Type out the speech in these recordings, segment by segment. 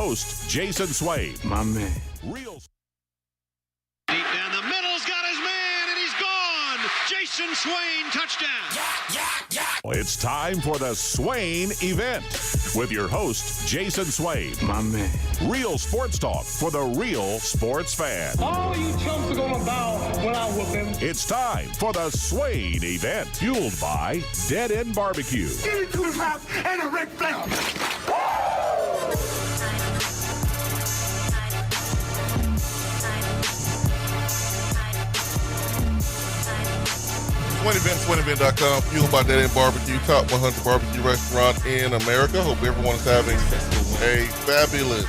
host, Jason Swain. My man. Real. Deep down the middle's got his man, and he's gone. Jason Swain, touchdown. It's time for the Swain Event with your host, Jason Swain. My man. Real sports talk for the real sports fan. All you chumps are gonna bow when I whoop him. It's time for the Swain Event, fueled by Dead End Barbecue. Give me 2 laps and a red flag. Swain Event, SwainEvent.com, fueled by Dead End Barbecue, top 100 barbecue restaurant in America. Hope everyone is having a fabulous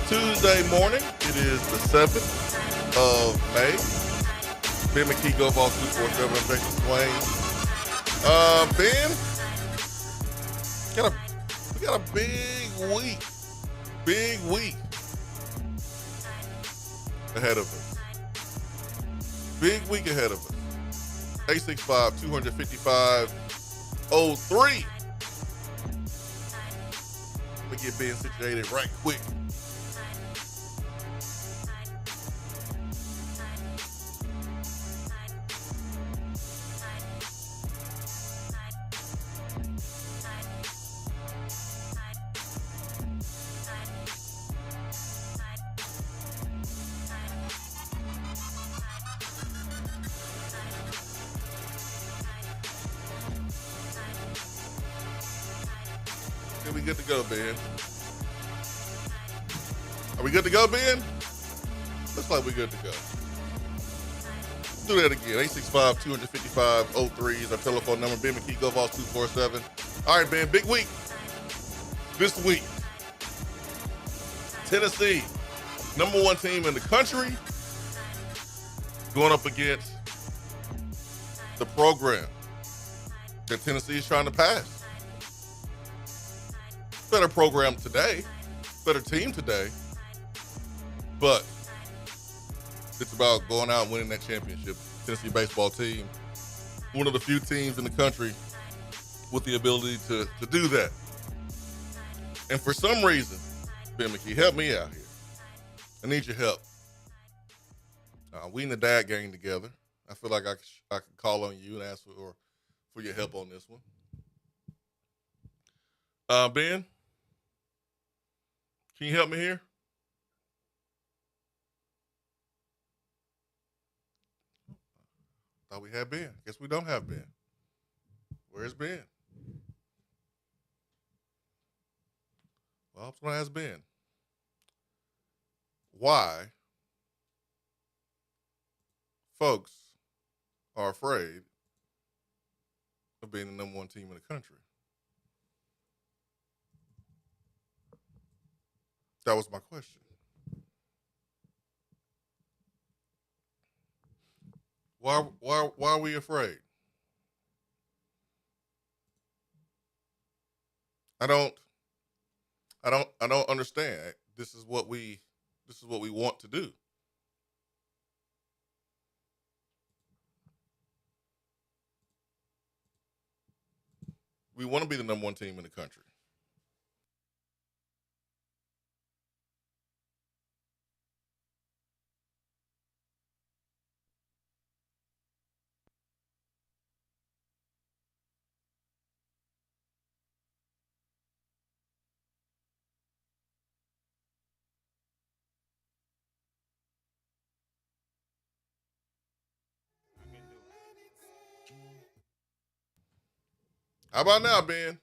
Tuesday morning. It is the 7th of May. Ben McKee, Go Ball 247, I'm Jason Swain. Ben, we got a big week ahead of us. Big week ahead of us. 865-255-03. Let me get Ben situated right quick. Are we good to go, Ben? Are we good to go, Ben? Looks like we're good to go. Let's do that again. 865-255-03 is our telephone number. Ben McKee, Go Balls 247. All right, Ben, big week. This week, Tennessee, number 1 team in the country, going up against the program that Tennessee is trying to pass. Better program today, better team today, but it's about going out and winning that championship. Tennessee baseball team, one of the few teams in the country with the ability to do that. And for some reason, Ben McKee, help me out here. I need your help. We in the dad gang together. I feel like I could call on you and ask for your help on this one. Ben? Can you help me here? Thought we had Ben. Guess we don't have Ben. Where's Ben? Well, I was going to ask Ben. Why folks are afraid of being the number 1 team in the country? That was my question. Why are we afraid? I don't understand. This is what we want to do. We want to be the number 1 team in the country. How about now, Ben?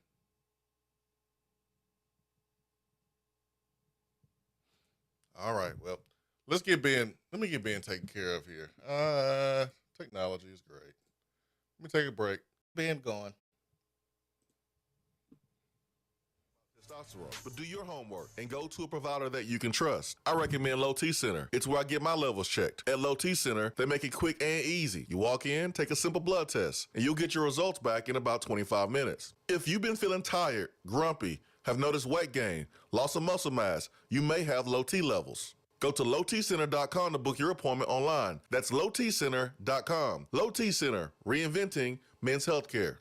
All right, well, let me get Ben taken care of here. Technology is great. Let me take a break. Ben gone. But do your homework and go to a provider that you can trust. I recommend Low T Center. It's where I get my levels checked. At Low T Center, they make it quick and easy. You walk in, take a simple blood test, and you'll get your results back in about 25 minutes. If you've been feeling tired, grumpy, have noticed weight gain, loss of muscle mass, you may have low T levels. Go to lowtcenter.com to book your appointment online. That's lowtcenter.com. Low T Center, reinventing men's healthcare.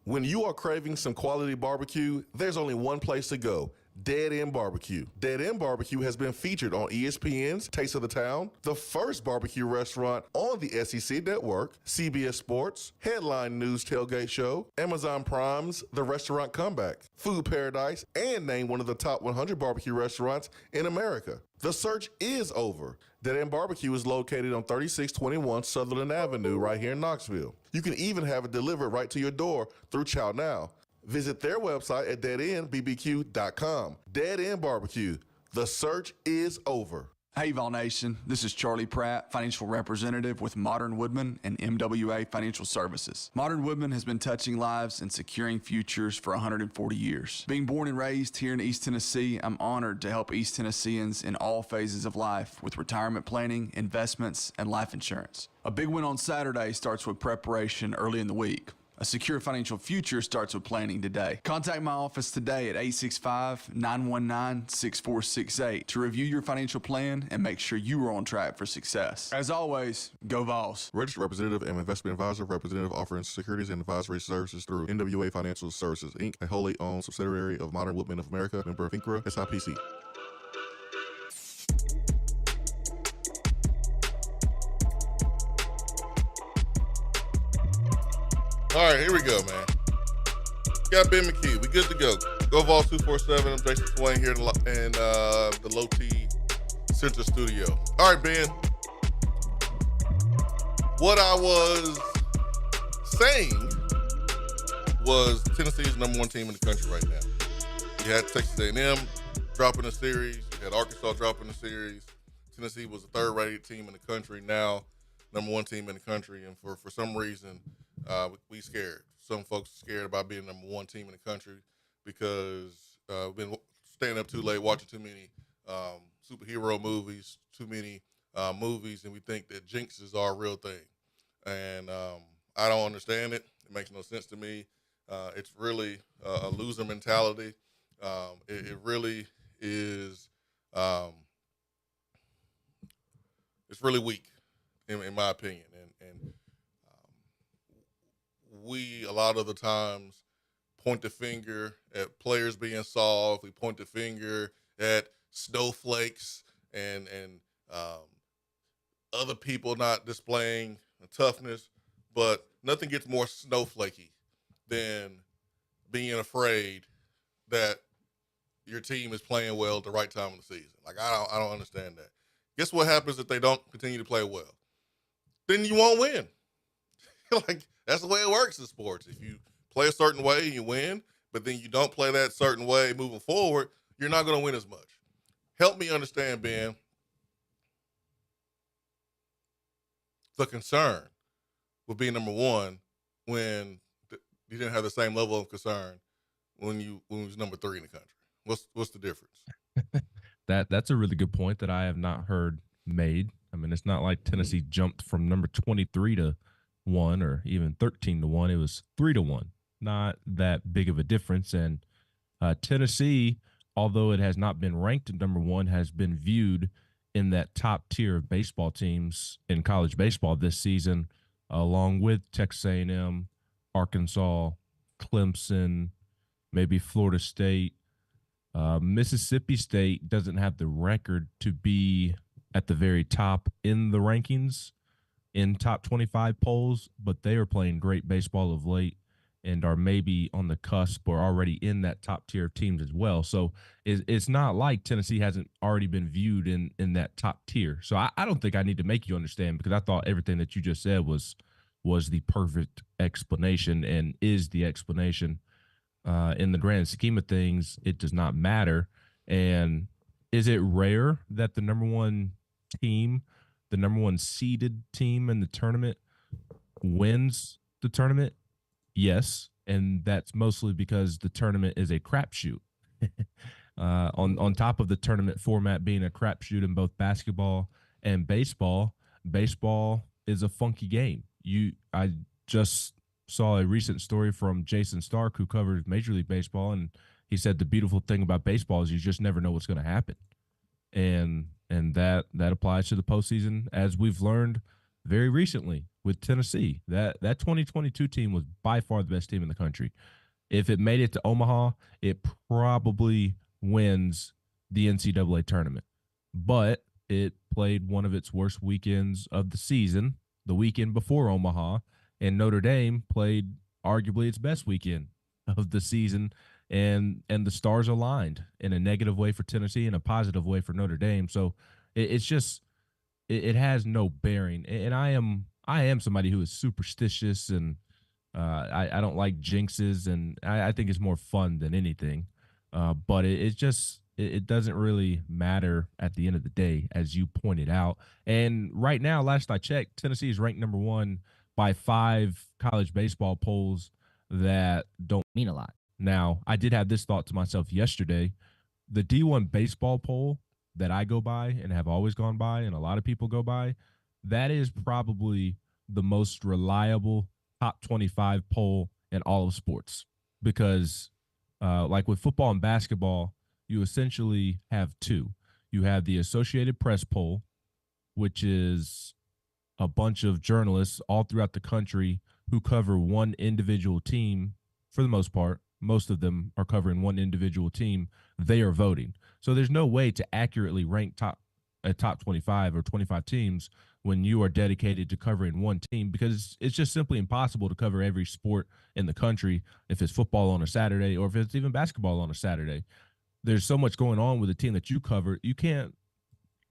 When you are craving some quality barbecue, there's only one place to go. Dead End Barbecue. Dead End Barbecue has been featured on ESPN's Taste of the Town, the first barbecue restaurant on the SEC Network, CBS Sports, Headline News Tailgate Show, Amazon Prime's The Restaurant Comeback, Food Paradise, and named one of the top 100 barbecue restaurants in America. The search is over. Dead End Barbecue is located on 3621 Sutherland Avenue right here in Knoxville. You can even have it delivered right to your door through Chow Now. Visit their website at deadendbbq.com. Dead End Barbecue. The search is over. Hey, Vol Nation. This is Charlie Pratt, financial representative with Modern Woodman and MWA Financial Services. Modern Woodman has been touching lives and securing futures for 140 years. Being born and raised here in East Tennessee, I'm honored to help East Tennesseans in all phases of life with retirement planning, investments, and life insurance. A big win on Saturday starts with preparation early in the week. A secure financial future starts with planning today. Contact my office today at 865-919-6468 to review your financial plan and make sure you are on track for success. As always, go Vols. Registered representative and investment advisor, representative offering securities and advisory services through NWA Financial Services, Inc., a wholly owned subsidiary of Modern Woodman of America, member of INCRA, SIPC. All right, here we go, man. Got Ben McKee. We good to go. Go Vols 247. I'm Jason Swain here in the Low T Center Studio. All right, Ben. What I was saying was Tennessee's number one team in the country right now. You had Texas A&M dropping a series. You had Arkansas dropping a series. Tennessee was a third-rated team in the country. Now, number one team in the country. And for some reason, we scared. Some folks are scared about being number one team in the country because we've been staying up too late, watching too many superhero movies, too many movies, and we think that jinxes are a real thing. And I don't understand it. It makes no sense to me. It's really a loser mentality. It really is. It's really weak, in my opinion. And we, a lot of the times, point the finger at players being soft. We point the finger at snowflakes and other people not displaying toughness. But nothing gets more snowflakey than being afraid that your team is playing well at the right time of the season. Like, I don't understand that. Guess what happens if they don't continue to play well? Then you won't win. Like, that's the way it works in sports. If you play a certain way, you win, but then you don't play that certain way moving forward, you're not going to win as much. Help me understand, Ben, the concern with being number one when you didn't have the same level of concern when you was number three in the country. What's the difference? That's a really good point that I have not heard made. I mean, it's not like Tennessee jumped from number 23 to 1 or even 13 to 1. It was 3 to 1. Not that big of a difference. And Tennessee, although it has not been ranked at number 1, has been viewed in that top tier of baseball teams in college baseball this season, along with Texas A&M, Arkansas, Clemson, maybe Florida State. Mississippi State doesn't have the record to be at the very top in the rankings in top 25 polls, but they are playing great baseball of late and are maybe on the cusp or already in that top tier of teams as well. So it's not like Tennessee hasn't already been viewed in that top tier. So I don't think I need to make you understand, because I thought everything that you just said was the perfect explanation and is the explanation. In the grand scheme of things, it does not matter. And is it rare that the number one team, the number one seeded team in the tournament, wins the tournament? Yes, and that's mostly because the tournament is a crapshoot. On top of the tournament format being a crapshoot in both basketball and baseball, baseball is a funky game. I just saw a recent story from Jason Stark, who covers Major League Baseball, and he said the beautiful thing about baseball is you just never know what's going to happen. And that applies to the postseason, as we've learned very recently with Tennessee. That 2022 team was by far the best team in the country. If it made it to Omaha, it probably wins the NCAA tournament. But it played one of its worst weekends of the season, the weekend before Omaha, and Notre Dame played arguably its best weekend of the season, and the stars aligned in a negative way for Tennessee and a positive way for Notre Dame. So it's just it has no bearing. And I am somebody who is superstitious, and I don't like jinxes, and I think it's more fun than anything. But it doesn't really matter at the end of the day, as you pointed out. And right now, last I checked, Tennessee is ranked number one by 5 college baseball polls that don't mean a lot. Now, I did have this thought to myself yesterday. The D1 baseball poll that I go by and have always gone by, and a lot of people go by, that is probably the most reliable top 25 poll in all of sports. Because, like with football and basketball, you essentially have two. You have the Associated Press poll, which is a bunch of journalists all throughout the country who cover one individual team for the most part. Most of them are covering one individual team. They are voting. So there's no way to accurately rank a top 25 or 25 teams when you are dedicated to covering one team, because it's just simply impossible to cover every sport in the country if it's football on a Saturday or if it's even basketball on a Saturday. There's so much going on with the team that you cover. You can't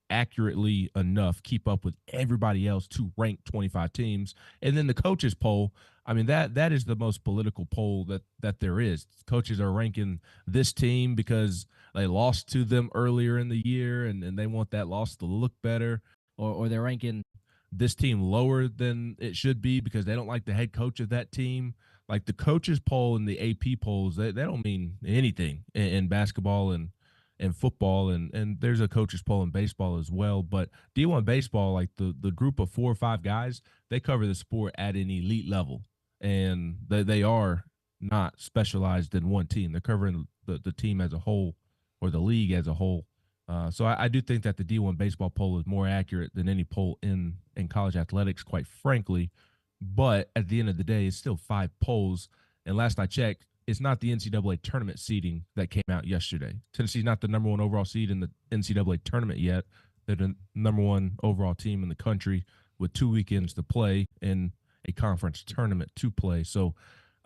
accurately enough keep up with everybody else to rank 25 teams. And then the coaches poll, I mean, that is the most political poll that there is. Coaches are ranking this team because they lost to them earlier in the year, and they want that loss to look better, or they're ranking this team lower than it should be because they don't like the head coach of that team. Like the coaches poll and the AP polls, they don't mean anything in basketball and football, and there's a coaches poll in baseball as well. But D1 baseball, like the group of 4 or 5 guys, they cover the sport at an elite level, and they are not specialized in one team. They're covering the team as a whole, or the league as a whole. So I do think that the D1 baseball poll is more accurate than any poll in college athletics, quite frankly. But at the end of the day, it's still 5 polls. And last I checked, it's not the NCAA tournament seeding that came out yesterday. Tennessee's not the number 1 overall seed in the NCAA tournament yet. They're the number 1 overall team in the country with 2 weekends to play and a conference tournament to play. So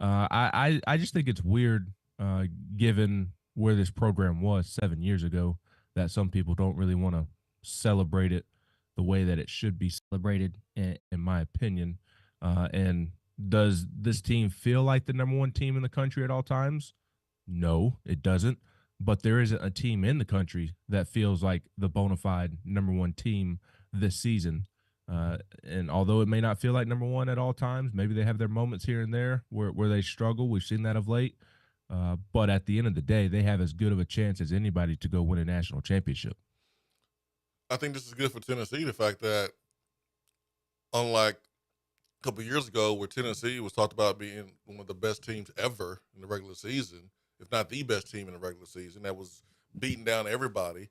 I just think it's weird, given where this program was 7 years ago, that some people don't really want to celebrate it the way that it should be celebrated, in my opinion. And does this team feel like the number 1 team in the country at all times? No, it doesn't. But there isn't a team in the country that feels like the bona fide number 1 team this season. And although it may not feel like number 1 at all times, maybe they have their moments here and there where they struggle. We've seen that of late. But at the end of the day, they have as good of a chance as anybody to go win a national championship. I think this is good for Tennessee, the fact that unlike a couple of years ago where Tennessee was talked about being one of the best teams ever in the regular season, if not the best team in the regular season, that was beating down everybody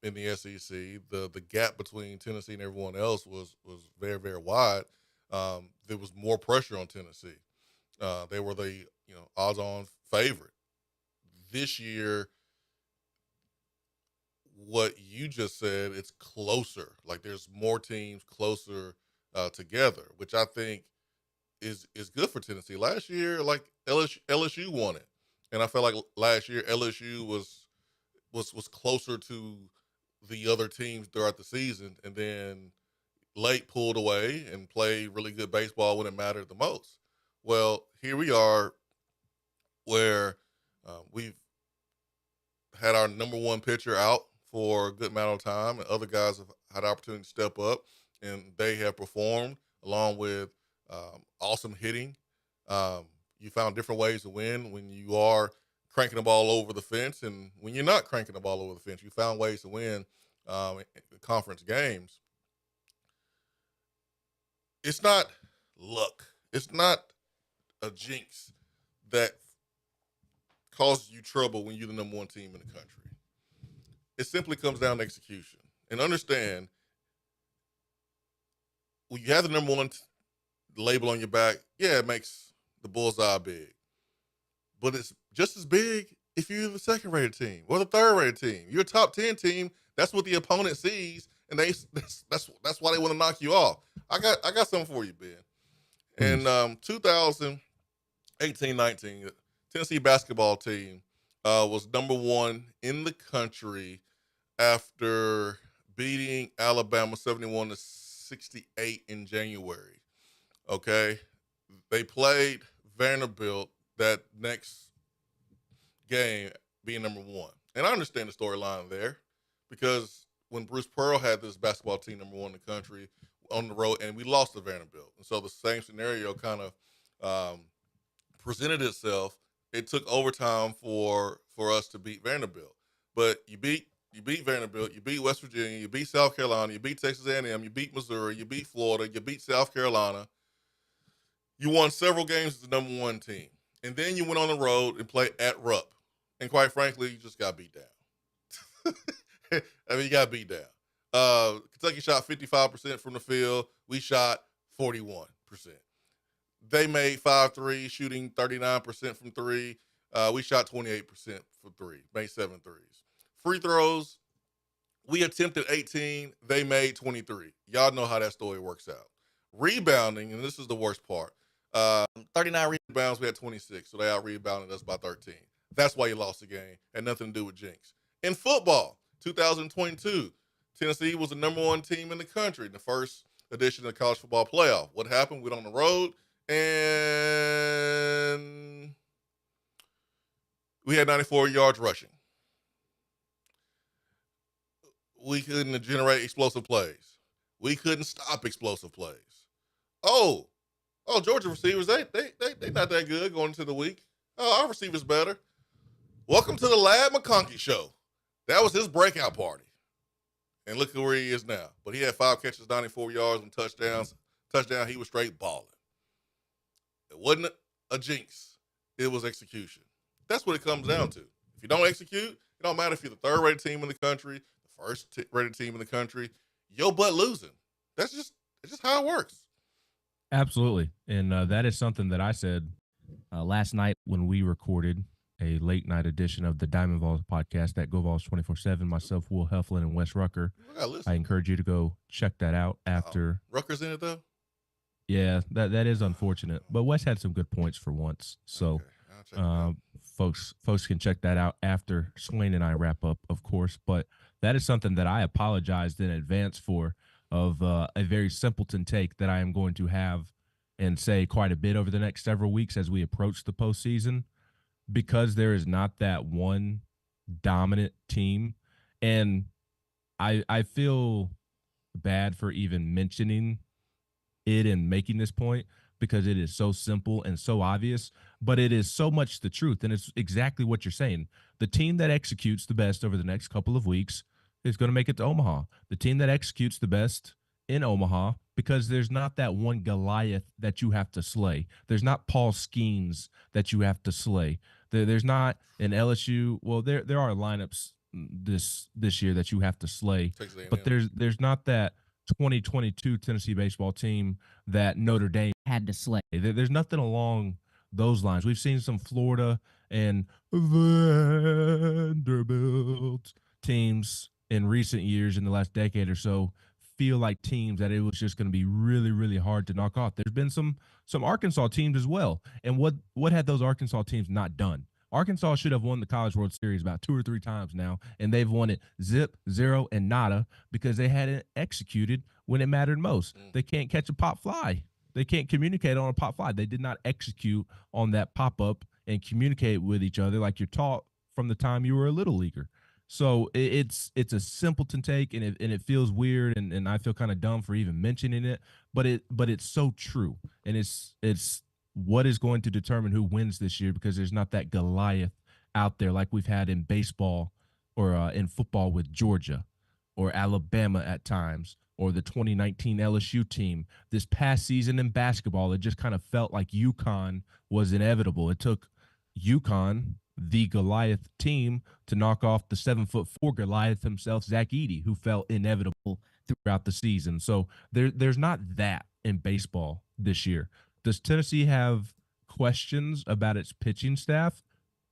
in the SEC. The gap between Tennessee and everyone else was very, very wide. There was more pressure on Tennessee. They were the odds-on favorite. This year, what you just said, it's closer. Like there's more teams closer together, which I think is good for Tennessee. Last year, like LSU won it, and I felt like last year LSU was closer to the other teams throughout the season, and then late pulled away and played really good baseball when it mattered the most. Well, here we are, where we've had our number 1 pitcher out for a good amount of time, and other guys have had opportunity to step up, and they have performed along with awesome hitting. You found different ways to win when you are cranking the ball over the fence, and when you're not cranking the ball over the fence, you found ways to win in conference games. It's not luck. It's not a jinx that causes you trouble when you're the number 1 team in the country. It simply comes down to execution. And understand, when you have the number one label on your back, yeah, it makes the bullseye big. But it's just as big if you're the second-rated team or the third-rated team. You're a top 10 team. That's what the opponent sees, and that's why they want to knock you off. I got something for you, Ben. In 2018-19, Tennessee basketball team was number one in the country after beating Alabama 71-68 in January. Okay, they played Vanderbilt that next game, being number one, and I understand the storyline there because when Bruce Pearl had this basketball team number one in the country on the road, and we lost to Vanderbilt, and so the same scenario kind of presented itself. It took overtime for us to beat Vanderbilt, but you beat Vanderbilt, you beat West Virginia, you beat South Carolina, you beat Texas A&M, you beat Missouri, you beat Florida, you beat South Carolina. You won several games as the number one team, and then you went on the road and played at Rupp, and quite frankly, you just got beat down. I mean, you got beat down. Kentucky shot 55% from the field. We shot 41%. They made 5 threes, shooting 39% from three. We shot 28% from three, made 7 threes. Free throws, we attempted 18. They made 23. Y'all know how that story works out. Rebounding, and this is the worst part. 39 rebounds, we had 26, so they out-rebounded us by 13. That's why you lost the game. Had nothing to do with jinx. In football, 2022, Tennessee was the number one team in the country in the first edition of the college football playoff. What happened? We went on the road, and we had 94 yards rushing. We couldn't generate explosive plays. We couldn't stop explosive plays. Oh, Georgia receivers, they not that good going into the week. Oh, our receivers better. Welcome to the Lad McConkey show. That was his breakout party. And look at where he is now. But he had 5 catches, 94 yards, and touchdowns. Touchdown, he was straight balling. It wasn't a jinx. It was execution. That's what it comes down to. If you don't execute, it don't matter if you're the third-rated team in the country, the first-rated team in the country, your butt losing. It's just how it works. Absolutely. And that is something that I said last night when we recorded a late night edition of the Diamond Vols podcast at Go Vols 24/7. Myself, Will Heflin, and Wes Rucker. I encourage you to go check that out after. Rucker's in it, though? Yeah, that is unfortunate. But Wes had some good points for once. So folks can check that out after Swain and I wrap up, of course. But that is something that I apologized in advance for, of a very simpleton take that I am going to have and say quite a bit over the next several weeks as we approach the postseason, because there is not that one dominant team. And I feel bad for even mentioning it and making this point because it is so simple and so obvious, but it is so much the truth. And it's exactly what you're saying. The team that executes the best over the next couple of weeks is going to make it to Omaha. The team that executes the best in Omaha, because there's not that one Goliath that you have to slay. There's not Paul Skeens that you have to slay. There's not an LSU. Well, there are lineups this year that you have to slay, but there's not that 2022 Tennessee baseball team that Notre Dame had to slay. There's nothing along those lines. We've seen some Florida and Vanderbilt teams in recent years, in the last decade or so, feel like teams that it was just going to be really, really hard to knock off. There's been some Arkansas teams as well. And what had those Arkansas teams not done? Arkansas should have won the College World Series about 2 or 3 times now, and they've won it zip, zero, and nada because they hadn't executed when it mattered most. They can't catch a pop fly. They can't communicate on a pop fly. They did not execute on that pop-up and communicate with each other like you're taught from the time you were a little leaguer. So it's a simpleton take, and it feels weird, and I feel kind of dumb for even mentioning it, but it's so true, and it's what is going to determine who wins this year, because there's not that Goliath out there like we've had in baseball or in football with Georgia or Alabama at times, or the 2019 LSU team. This past season in basketball, it just kind of felt like UConn was inevitable. It took UConn, the Goliath team, to knock off the 7'4" Goliath himself, Zach Edey, who felt inevitable throughout the season. So there's not that in baseball this year. Does Tennessee have questions about its pitching staff?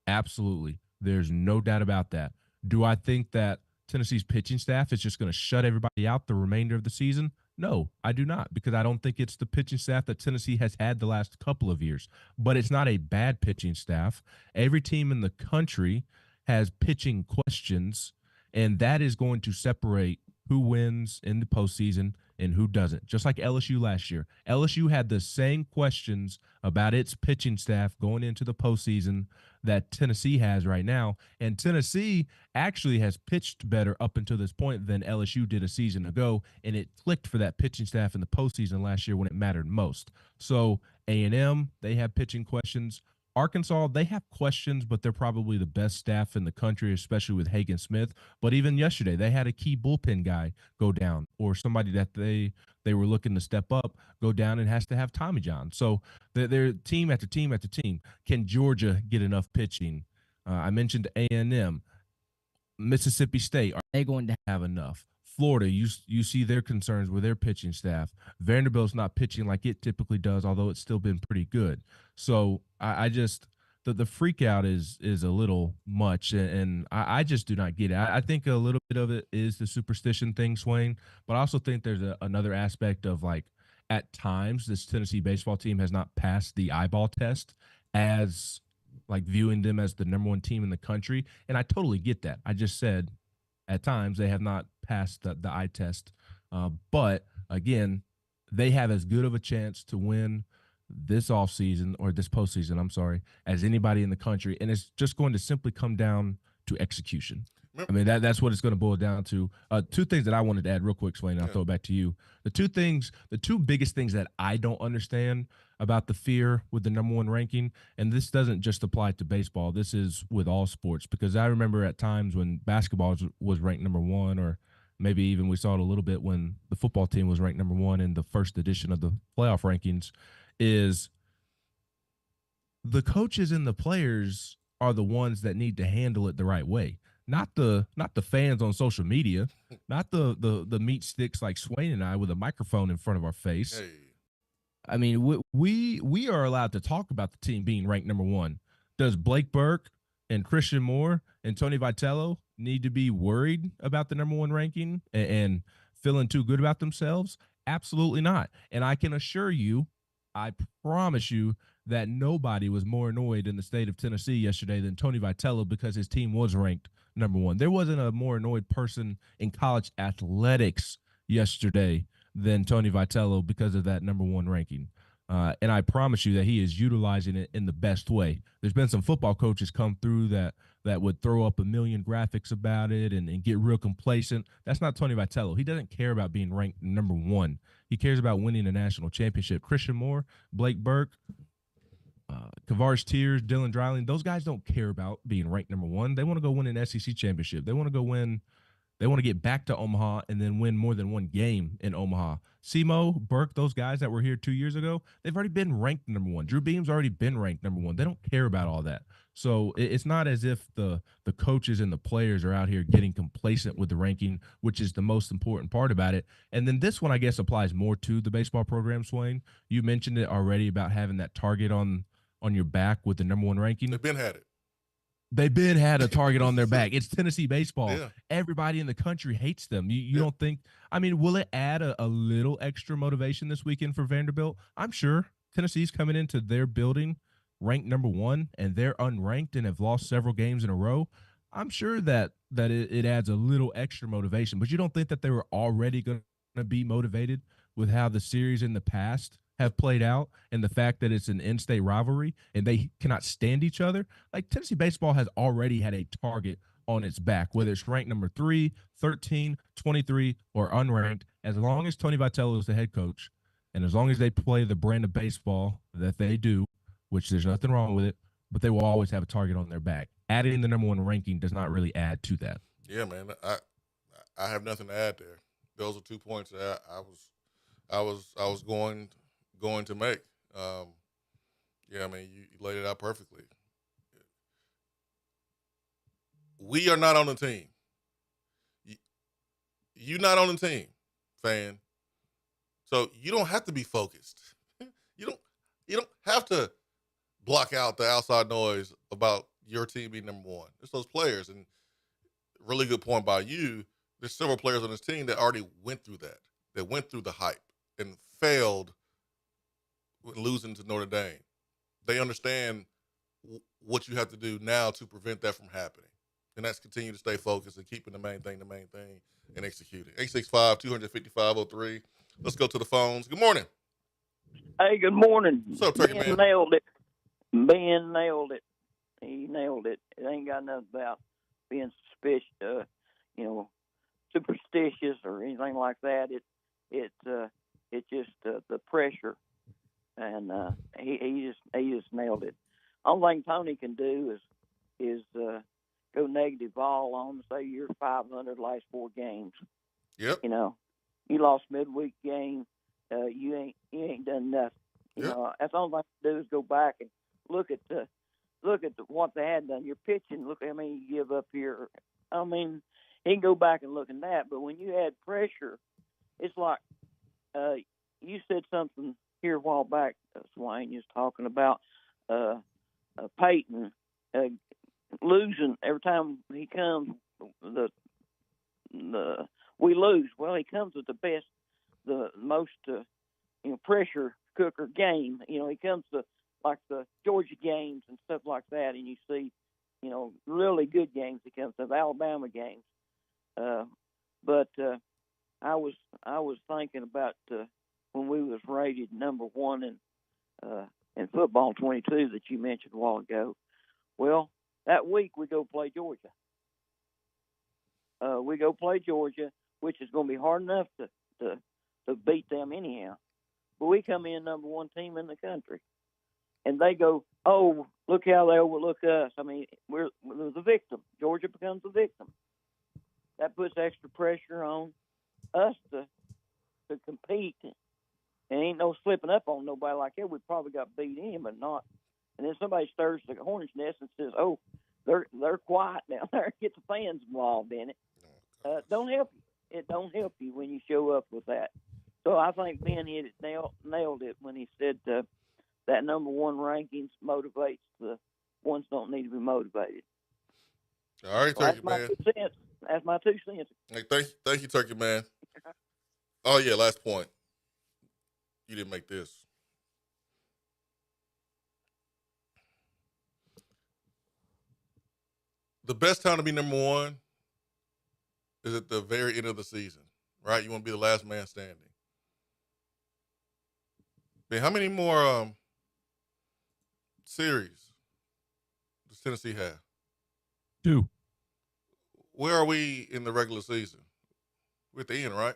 Absolutely. There's no doubt about that. Do I think that Tennessee's pitching staff is just going to shut everybody out the remainder of the season? No, I do not, because I don't think it's the pitching staff that Tennessee has had the last couple of years. But it's not a bad pitching staff. Every team in the country has pitching questions, and that is going to separate who wins in the postseason and who doesn't. Just like LSU last year. LSU had the same questions about its pitching staff going into the postseason that Tennessee has right now. And Tennessee actually has pitched better up until this point than LSU did a season ago, and it clicked for that pitching staff in the postseason last year when it mattered most. So A&M, they have pitching questions. Arkansas, they have questions, but they're probably the best staff in the country, especially with Hagen Smith. But even yesterday, they had a key bullpen guy go down, or somebody that they were looking to step up go down and has to have Tommy John. So they're team after team after team. Can Georgia get enough pitching? I mentioned A&M. Mississippi State, are they going to have enough? Florida, you see their concerns with their pitching staff. Vanderbilt's not pitching like it typically does, although it's still been pretty good. So I just the freak out is a little much, and I just do not get it. I think a little bit of it is the superstition thing, Swain, but I also think there's another aspect of, like, at times this Tennessee baseball team has not passed the eyeball test as, like, viewing them as the number one team in the country, and I totally get that. I just said at times they have not passed the eye test. But, again, they have as good of a chance to win this offseason, or this postseason, I'm sorry, as anybody in the country. And it's just going to simply come down to execution. I mean, that's what it's going to boil down to. Two things that I wanted to add real quick, Swain, and I'll throw it back to you. The two biggest things that I don't understand about the fear with the number one ranking, and this doesn't just apply to baseball, this is with all sports, because I remember at times when basketball was ranked number one, or maybe even we saw it a little bit when the football team was ranked number one in the first edition of the playoff rankings, is the coaches and the players are the ones that need to handle it the right way. Not the fans on social media, not the meat sticks like Swain and I with a microphone in front of our face. Hey. I mean, we are allowed to talk about the team being ranked number one. Does Blake Burke and Christian Moore and Tony Vitello need to be worried about the number one ranking and feeling too good about themselves? Absolutely not. And I can assure you, I promise you, that nobody was more annoyed in the state of Tennessee yesterday than Tony Vitello, because his team was ranked number one. There wasn't a more annoyed person in college athletics yesterday than Tony Vitello because of that number one ranking. And I promise you that he is utilizing it in the best way. There's been some football coaches come through that would throw up a million graphics about it and get real complacent. That's not Tony Vitello. He doesn't care about being ranked number one. He cares about winning a national championship. Christian Moore, Blake Burke, Kavaris Tears, Dylan Dreiling, those guys don't care about being ranked number one. They want to go win an SEC championship. They want to go win. They want to get back to Omaha and then win more than one game in Omaha. Simo, Burke, those guys that were here 2 years ago, they've already been ranked number one. Drew Beam's already been ranked number one. They don't care about all that. So it's not as if the coaches and the players are out here getting complacent with the ranking, which is the most important part about it. And then this one, I guess, applies more to the baseball program, Swain. You mentioned it already about having that target on your back with the number one ranking. They've been had it. They've been had a target on their back. It's Tennessee baseball. Yeah. Everybody in the country hates them. You don't think – I mean, will it add a little extra motivation this weekend for Vanderbilt? I'm sure. Tennessee's coming into their building ranked number one, and they're unranked and have lost several games in a row. I'm sure that it adds a little extra motivation. But you don't think that they were already going to be motivated with how the series in the past have played out and the fact that it's an in-state rivalry and they cannot stand each other? Like, Tennessee baseball has already had a target on its back, whether it's ranked number 3, 13, 23, or unranked. As long as Tony Vitello is the head coach and as long as they play the brand of baseball that they do, which there's nothing wrong with it, but they will always have a target on their back. Adding the number one ranking does not really add to that. Yeah, man. I have nothing to add there. Those are 2 points that I was going to make. Yeah, I mean, you laid it out perfectly. We are not on the team. You're not on the team. fan. So you don't have to be focused. You don't have to block out the outside noise about your team being number one. It's those players. And really good point by you. There's several players on this team that already went through that went through the hype and failed with losing to Notre Dame. They understand what you have to do now to prevent that from happening. And that's continue to stay focused and keeping the main thing, and executing. 865-255-03. Let's go to the phones. Good morning. Hey, good morning. What's up, Turkey Man? Nailed it. Ben nailed it. He nailed it. It ain't got nothing about being suspicious, superstitious or anything like that. It's just the pressure, and he just nailed it. Only thing Tony can do is go negative all on. Say you're 500 last 4 games. Yep. You lost midweek game. You ain't done nothing. That's the only thing to do is go back and look at what they had done. Your pitching, look how many you give up here. I mean, he can go back and look at that. But when you add pressure, it's like you said something here a while back. Swain was talking about Peyton losing every time he comes. We lose. Well, he comes with the most pressure cooker game. He comes to like the Georgia games and stuff like that, and you see, really good games. He comes to the Alabama games. But I was thinking about when we was rated number 1 in football 22 that you mentioned a while ago. Well, that week we go play Georgia. Which is going to be hard enough to beat them anyhow. But we come in number 1 team in the country. And they go, oh, look how they overlook us. I mean, we're the victim. Georgia becomes the victim. That puts extra pressure on us to compete. And ain't no slipping up on nobody like that. We probably got beat in, but not. And then somebody stirs the hornet's nest and says, oh, they're quiet down there. Get the fans involved in it. Don't help you. It don't help you when you show up with that. So I think Ben nailed it when he said that number 1 rankings motivates the ones don't need to be motivated. All right, Turkey Man. That's my 2 cents. Hey, thank you, Turkey Man. Oh yeah, last point. You didn't make this. The best time to be number 1 is at the very end of the season, right? You want to be the last man standing. Man, how many more series does Tennessee have? 2. Where are we in the regular season? We're at the end, right?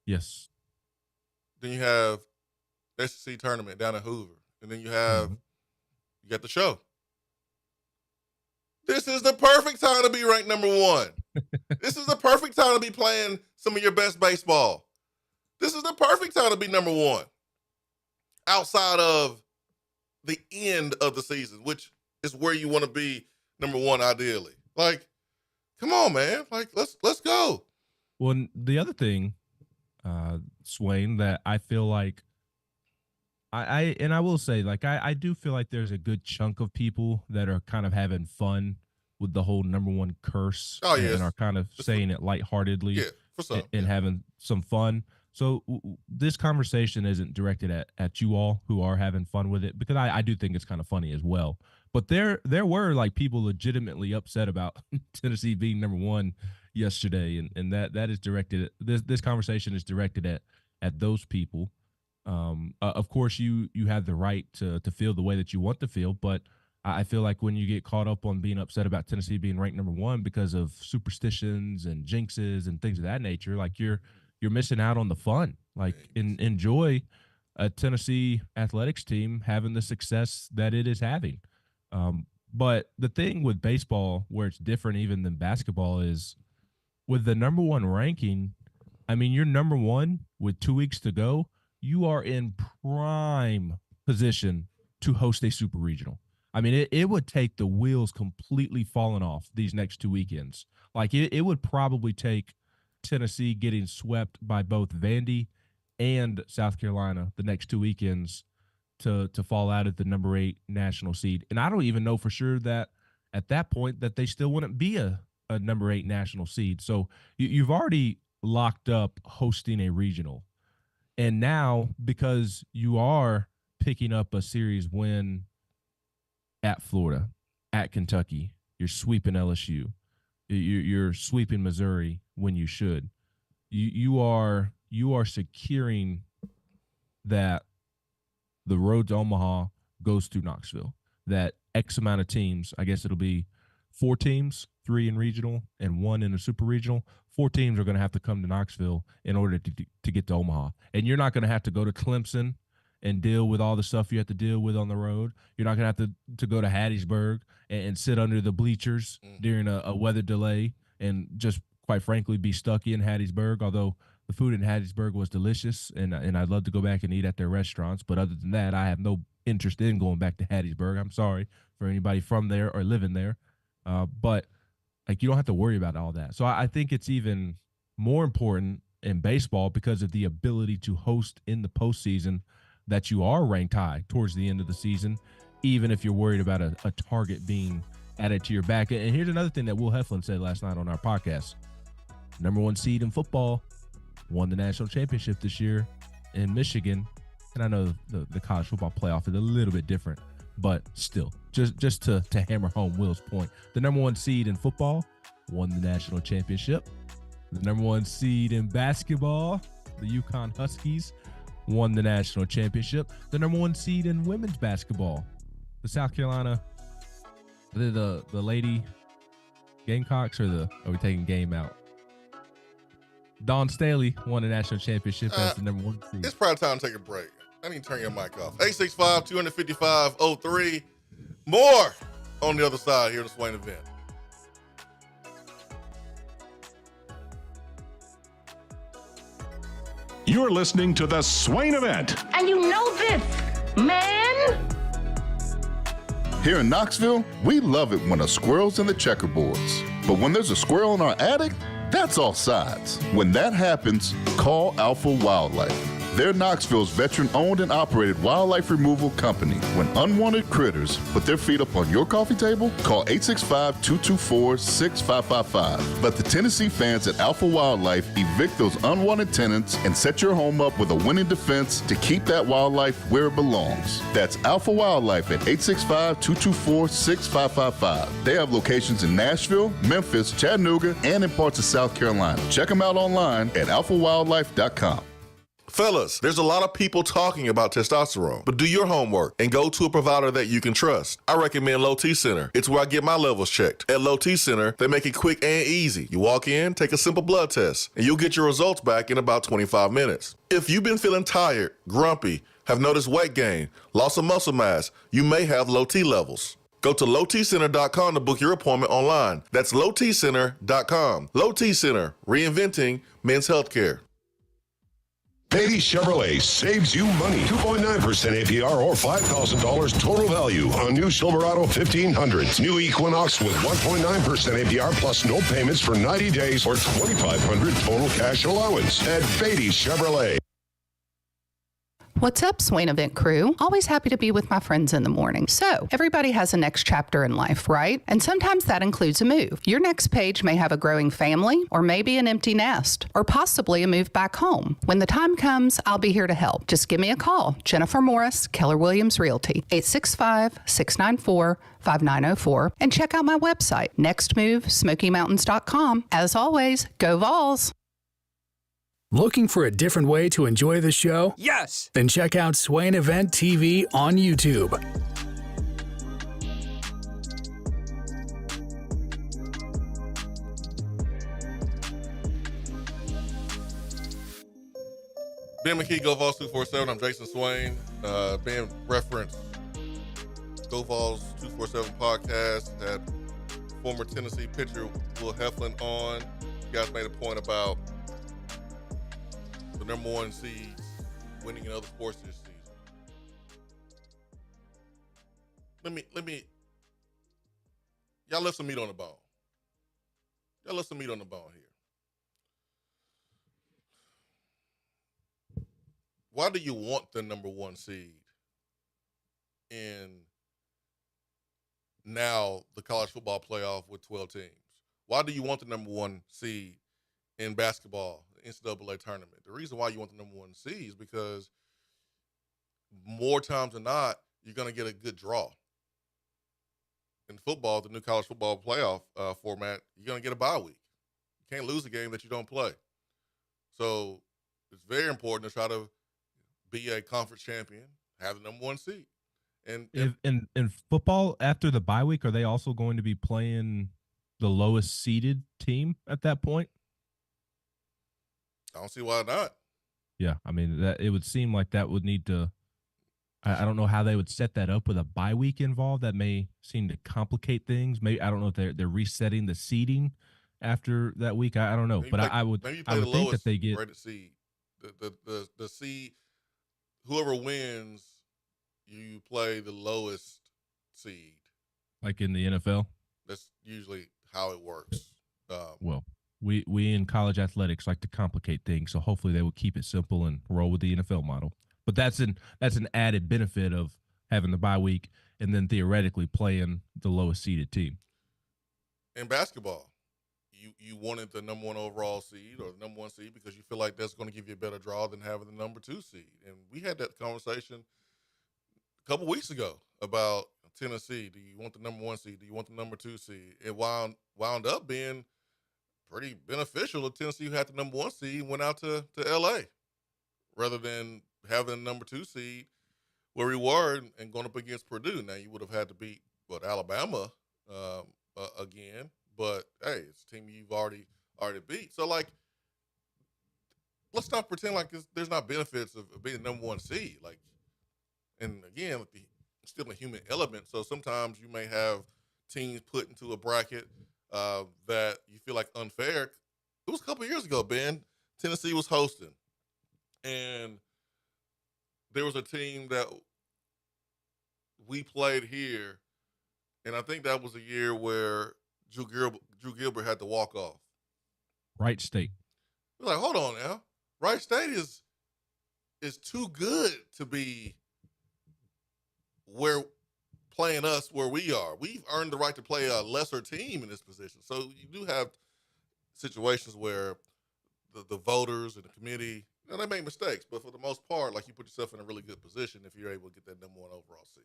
Yes. Then you have SEC tournament down in Hoover. And then you have you got the show. This is the perfect time to be ranked number 1. This is the perfect time to be playing some of your best baseball. This is the perfect time to be number 1. Outside of the end of the season, which is where you want to be number 1 ideally. Like, come on, man. Like, let's go. Well, the other thing, Swain, that I feel like I will say, like, I do feel like there's a good chunk of people that are kind of having fun with the whole number 1 curse. Oh, yes. And are kind of saying it lightheartedly for some, and having some fun. So this conversation isn't directed at you all who are having fun with it, because I do think it's kind of funny as well. But there were like people legitimately upset about Tennessee being number 1 yesterday, and that is directed at, this conversation is directed at those people. Of course, you have the right to feel the way that you want to feel, but I feel like when you get caught up on being upset about Tennessee being ranked number 1 because of superstitions and jinxes and things of that nature, like you're missing out on the fun. Like, enjoy a Tennessee athletics team having the success that it is having. But the thing with baseball, where it's different even than basketball, is with the number 1 ranking. I mean, you're number 1 with 2 weeks to go. You are in prime position to host a super regional. I mean, it would take the wheels completely falling off these next 2 weekends. Like, it would probably take Tennessee getting swept by both Vandy and South Carolina the next 2 weekends to fall out at the number 8 national seed. And I don't even know for sure that at that point that they still wouldn't be a number 8 national seed. So you've already locked up hosting a regional. And now, because you are picking up a series win at Florida, at Kentucky, you're sweeping LSU, you're sweeping Missouri when you should. You are securing that the road to Omaha goes to Knoxville. That X amount of teams, I guess it'll be 4 teams, 3 in regional and 1 in a super regional. 4 teams are going to have to come to Knoxville in order to get to Omaha. And you're not going to have to go to Clemson and deal with all the stuff you have to deal with on the road. You're not going to have to go to Hattiesburg and sit under the bleachers during a weather delay and just, quite frankly, be stuck in Hattiesburg, although the food in Hattiesburg was delicious, and I'd love to go back and eat at their restaurants. But other than that, I have no interest in going back to Hattiesburg. I'm sorry for anybody from there or living there. But, like, you don't have to worry about all that. So I think it's even more important in baseball because of the ability to host in the postseason that you are ranked high towards the end of the season, even if you're worried about a target being added to your back. And here's another thing that Will Heflin said last night on our podcast. Number 1 seed in football won the national championship this year in Michigan. And I know the college football playoff is a little bit different, but still, just to hammer home Will's point, the number 1 seed in football won the national championship. The number 1 seed in basketball, the UConn Huskies, won the national championship. The number 1 seed in women's basketball, the South Carolina, the Lady Gamecocks, are we taking game out? Dawn Staley won the national championship as the number 1 seed. It's probably time to take a break. I need to turn your mic off. 865-255-03. More on the other side here in the Swain Event. You're listening to the Swain Event. And you know this, man. Here in Knoxville, we love it when a squirrel's in the checkerboards. But when there's a squirrel in our attic, that's all sides. When that happens, call Alpha Wildlife. They're Knoxville's veteran-owned and operated wildlife removal company. When unwanted critters put their feet up on your coffee table, call 865-224-6555. Let the Tennessee fans at Alpha Wildlife evict those unwanted tenants and set your home up with a winning defense to keep that wildlife where it belongs. That's Alpha Wildlife at 865-224-6555. They have locations in Nashville, Memphis, Chattanooga, and in parts of South Carolina. Check them out online at alphawildlife.com. Fellas, there's a lot of people talking about testosterone, but do your homework and go to a provider that you can trust. I recommend Low T Center. It's where I get my levels checked. At Low T Center, they make it quick and easy. You walk in, take a simple blood test, and you'll get your results back in about 25 minutes. If you've been feeling tired, grumpy, have noticed weight gain, loss of muscle mass, you may have low T levels. Go to lowtcenter.com to book your appointment online. That's lowtcenter.com. Low T Center, reinventing men's healthcare. Beatty Chevrolet saves you money. 2.9% APR or $5,000 total value on new Silverado 1500s. New Equinox with 1.9% APR plus no payments for 90 days or $2,500 total cash allowance at Beatty Chevrolet. What's up, Swain Event crew? Always happy to be with my friends in the morning. So, everybody has a next chapter in life, right? And sometimes that includes a move. Your next page may have a growing family, or maybe an empty nest, or possibly a move back home. When the time comes, I'll be here to help. Just give me a call. Jennifer Morris, Keller Williams Realty, 865-694-5904, and check out my website, nextmovesmokymountains.com. As always, go Vols! Looking for a different way to enjoy the show? Yes! Then check out Swain Event TV on YouTube. Ben McKee, Go Vols 247. I'm Jason Swain. Ben referenced Go Vols 247 podcast, had former Tennessee pitcher Will Heflin on. You guys made a point about the number 1 seeds winning in other sports this season. Let me, y'all left some meat on the bone. Y'all left some meat on the bone here. why do you want the number 1 seed in now the college football playoff with 12 teams? Why do you want the number 1 seed in basketball, the NCAA tournament? The reason why you want the number 1 seed is because more times than not, you're going to get a good draw. In football, the new college football playoff format, you're going to get a bye week. You can't lose a game that you don't play. So it's very important to try to be a conference champion, have the number 1 seed. And in football, after the bye week, are they also going to be playing the lowest seeded team at that point? I don't see why not. Yeah, I mean, that it would seem like that would need to. I don't know how they would set that up with a bye week involved. That may seem to complicate things. Maybe I don't know if they're resetting the seeding after that week. I don't know, maybe but play, I would maybe I would think that they get rated seed. The seed, whoever wins, you play the lowest seed. like in the NFL. That's usually how it works. Well, we in college athletics like to complicate things, so hopefully they will keep it simple and roll with the NFL model. But that's an added benefit of having the bye week and then theoretically playing the lowest seeded team. In basketball, you wanted the number 1 overall seed or the number 1 seed because you feel like that's going to give you a better draw than having the number 2 seed. And we had that conversation a couple weeks ago about Tennessee. Do you want the number 1 seed? Do you want the number 2 seed? It wound up being pretty beneficial if Tennessee, who had the number 1 seed, went out to L.A. rather than having the number 2 seed where we were and going up against Purdue. Now, you would have had to beat Alabama again, but hey, it's a team you've already beat. So, like, let's not pretend like there's not benefits of being the number 1 seed. Like, and again, still a human element. So sometimes you may have teams put into a bracket that you feel like unfair. It was a couple of years ago, Ben. Tennessee was hosting, and there was a team that we played here, and I think that was a year where Drew Gilbert had to walk off. Wright State. We're like, hold on now. Wright State is too good to be playing us where we are. We've earned the right to play a lesser team in this position. So you do have situations where the voters and the committee, they make mistakes, but for the most part, like, you put yourself in a really good position if you're able to get that number 1 overall seed.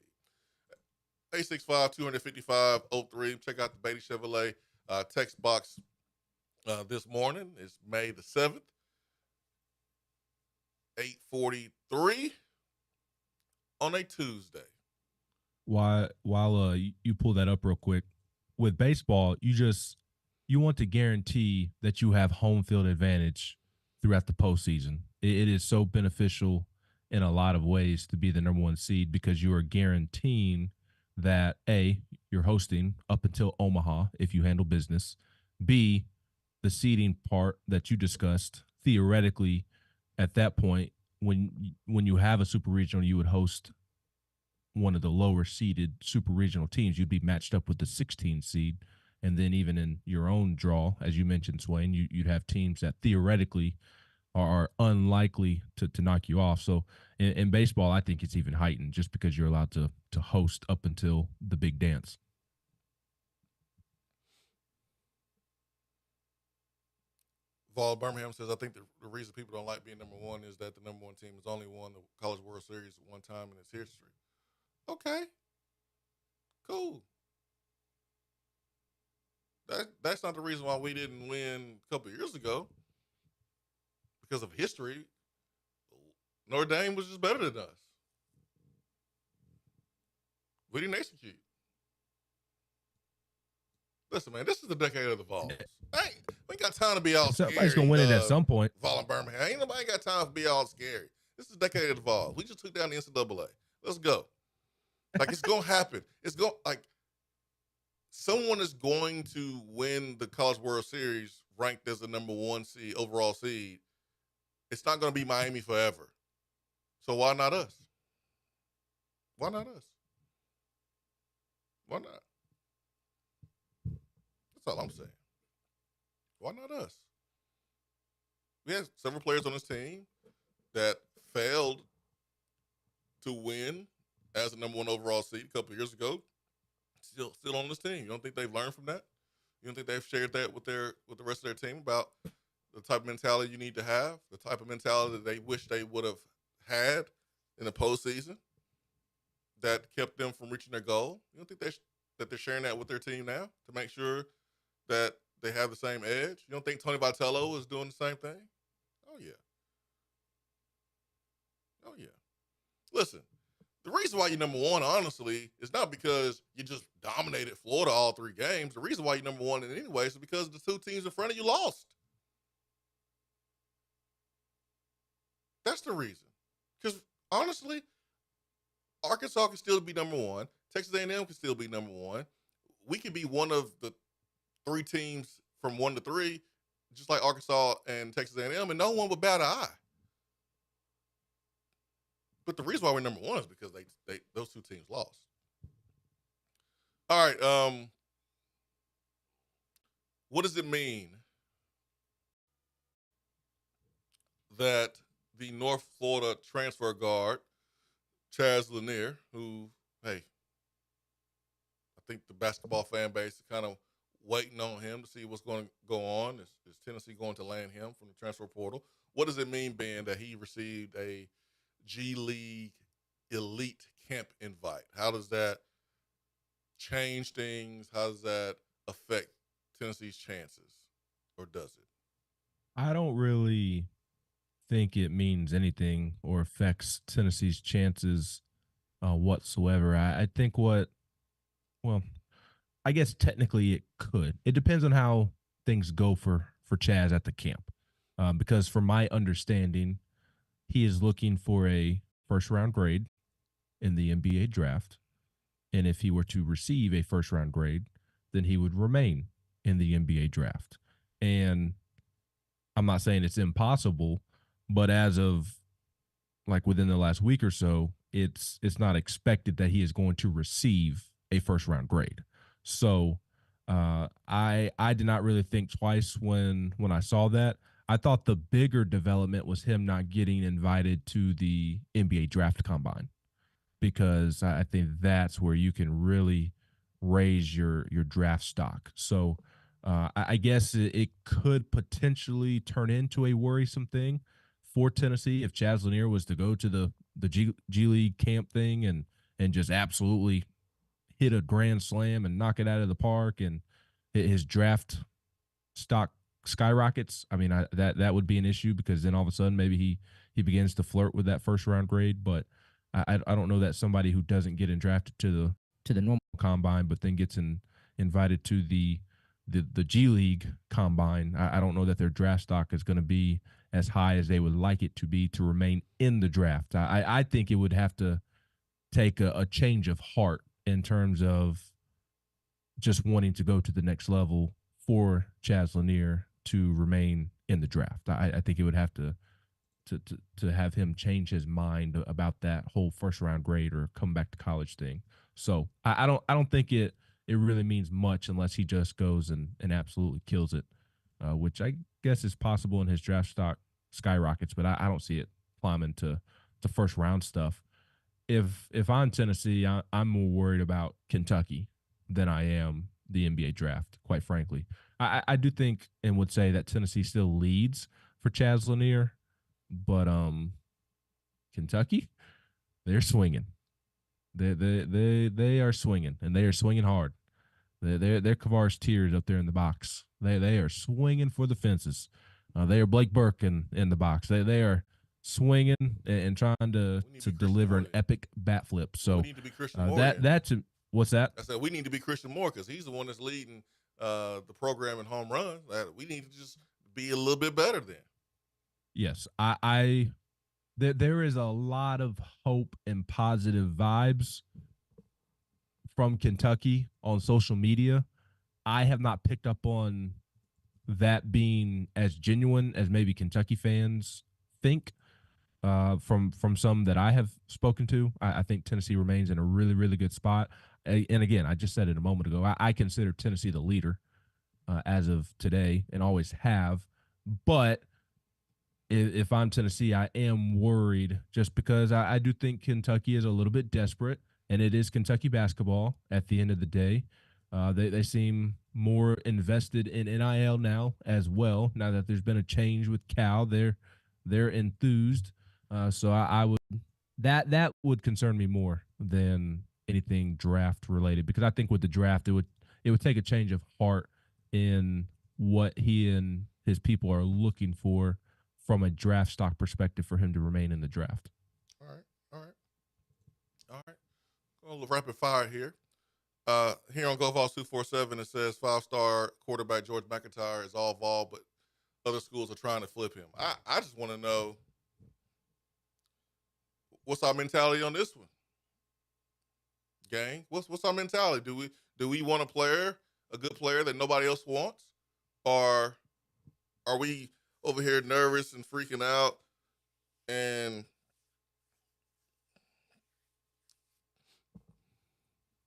865-255-03. Check out the Beatty Chevrolet text box this morning. It's May the 7th, 8:43 on a Tuesday. While you pull that up real quick, with baseball, you want to guarantee that you have home field advantage throughout the postseason. It is so beneficial in a lot of ways to be the number 1 seed because you are guaranteeing that A, you're hosting up until Omaha if you handle business. B, the seeding part that you discussed, theoretically, at that point, when you have a super regional, you would host one of the lower seeded super regional teams. You'd be matched up with the 16 seed. And then even in your own draw, as you mentioned, Swain, you'd have teams that theoretically are unlikely to knock you off. So in baseball, I think it's even heightened just because you're allowed to host up until the big dance. Vol Birmingham says, I think the reason people don't like being number 1 is that the number 1 team has only won the College World Series one time in its history. Okay. Cool. That's not the reason why we didn't win a couple of years ago. Because of history, Notre Dame was just better than us. We didn't execute. Listen, man, this is the decade of the Vols. We ain't got time to be all scary. Somebody's going to win it at some point. Vol and Birmingham. Ain't nobody got time to be all scary. This is the decade of the Vols. We just took down the NCAA. Let's go. Like, it's going to happen. Someone is going to win the College World Series ranked as the number 1 seed, overall seed. It's not going to be Miami forever. So why not us? Why not us? Why not? That's all I'm saying. Why not us? We have several players on this team that failed to win as the number 1 overall seed a couple of years ago, still on this team. You don't think they've learned from that? You don't think they've shared that with the rest of their team about the type of mentality you need to have, the type of mentality that they wish they would have had in the postseason that kept them from reaching their goal? You don't think that they're sharing that with their team now to make sure that they have the same edge? You don't think Tony Vitello is doing the same thing? Oh, yeah. Oh, yeah. Listen, the reason why you're number 1, honestly, is not because you just dominated Florida all 3 games. The reason why you're number 1 in any way is because the 2 teams in front of you lost. That's the reason. Because, honestly, Arkansas can still be number 1. Texas A&M can still be number 1. We could be one of the 3 teams from 1 to 3, just like Arkansas and Texas A&M, and no one would bat an eye. But the reason why we're number 1 is because those 2 teams lost. All right. What does it mean that the North Florida transfer guard, Chaz Lanier, who, hey, I think the basketball fan base is kind of waiting on him to see what's going to go on. Is Tennessee going to land him from the transfer portal? What does it mean, Ben, that he received a G League elite camp invite? How does that change things? How does that affect Tennessee's chances, or does it? I don't really think it means anything or affects Tennessee's chances whatsoever. I think I guess technically it could. It depends on how things go for Chaz at the camp, because from my understanding, he is looking for a first-round grade in the NBA draft, and if he were to receive a first-round grade, then he would remain in the NBA draft. And I'm not saying it's impossible, but as of like within the last week or so, it's not expected that he is going to receive a first-round grade. So I did not really think twice when I saw that. I thought the bigger development was him not getting invited to the NBA draft combine, because I think that's where you can really raise your draft stock. So I guess it could potentially turn into a worrisome thing for Tennessee if Chaz Lanier was to go to the G League camp thing and just absolutely hit a grand slam and knock it out of the park, and his draft stock skyrockets. I mean, that would be an issue, because then all of a sudden maybe he begins to flirt with that first round grade. But I don't know that somebody who doesn't get drafted to the normal combine but then gets invited to the G League combine, I don't know that their draft stock is going to be as high as they would like it to be to remain in the draft. I think it would have to take a change of heart in terms of just wanting to go to the next level for Chaz Lanier to remain in the draft. I think it would have to have him change his mind about that whole first round grade or come back to college thing. So I don't think it really means much unless he just goes and absolutely kills it, which I guess is possible, and his draft stock skyrockets, but I don't see it climbing to first round stuff. If I'm Tennessee, I'm more worried about Kentucky than I am the NBA draft, quite frankly. I do think and would say that Tennessee still leads for Chaz Lanier, but Kentucky, they're swinging. They are swinging, and they are swinging hard. They're Kavar's tears up there in the box. They are swinging for the fences. They are Blake Burke in the box. They are swinging and trying to deliver an epic bat flip. So we need to be Christian Moore. What's that? I said we need to be Christian Moore, because he's the one that's leading the program in home runs. We need to just be a little bit better then. Yes, there is a lot of hope and positive vibes from Kentucky on social media. I have not picked up on that being as genuine as maybe Kentucky fans think. From some that I have spoken to, I think Tennessee remains in a really, really good spot. And again, I just said it a moment ago, I consider Tennessee the leader as of today and always have. But if I'm Tennessee, I am worried just because I do think Kentucky is a little bit desperate, and it is Kentucky basketball at the end of the day. They seem more invested in NIL now as well. Now that there's been a change with Cal, they're enthused. So I would that would concern me more than anything draft related, because I think with the draft it would take a change of heart in what he and his people are looking for from a draft stock perspective for him to remain in the draft. All right. A little rapid fire here. Here on GoVols 247, it says 5-star quarterback George McIntyre is all Vol, but other schools are trying to flip him. I just want to know, what's our mentality on this one, gang? What's our mentality? Do we want a good player that nobody else wants, or are we over here nervous and freaking out and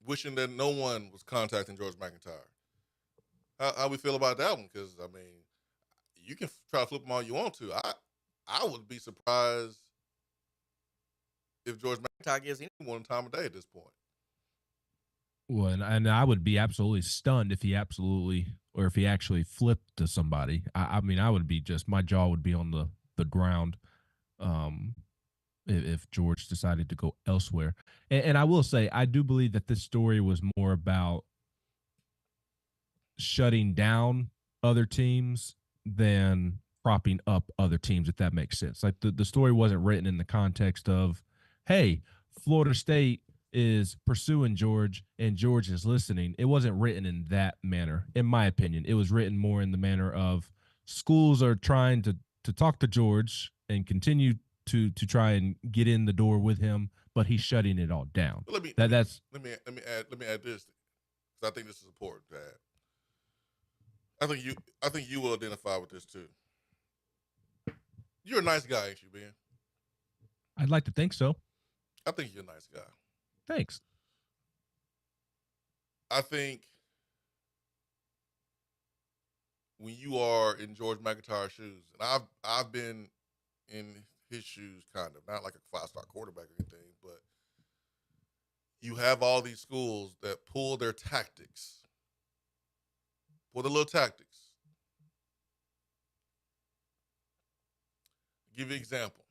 wishing that no one was contacting George McIntyre? How we feel about that one? Because, I mean, you can try to flip them all you want to. I would be surprised if George McIntyre gives anyone time of day at this point. Well, and I would be absolutely stunned if he actually flipped to somebody. I mean, I would be my jaw would be on the ground if George decided to go elsewhere. And I will say, I do believe that this story was more about shutting down other teams than propping up other teams, if that makes sense. Like the story wasn't written in the context of, hey, Florida State is pursuing George and George is listening. It wasn't written in that manner, in my opinion. It was written more in the manner of schools are trying to talk to George and continue to try and get in the door with him, but he's shutting it all down. Let me add this, because I think this is important to add. I think you will identify with this too. You're a nice guy, ain't you, Ben? I'd like to think so. I think you're a nice guy. Thanks. I think when you are in George McIntyre's shoes, and I've been in his shoes, kind of, not like a 5-star quarterback or anything, but you have all these schools that pull their tactics, pull the little tactics. I'll give you an example.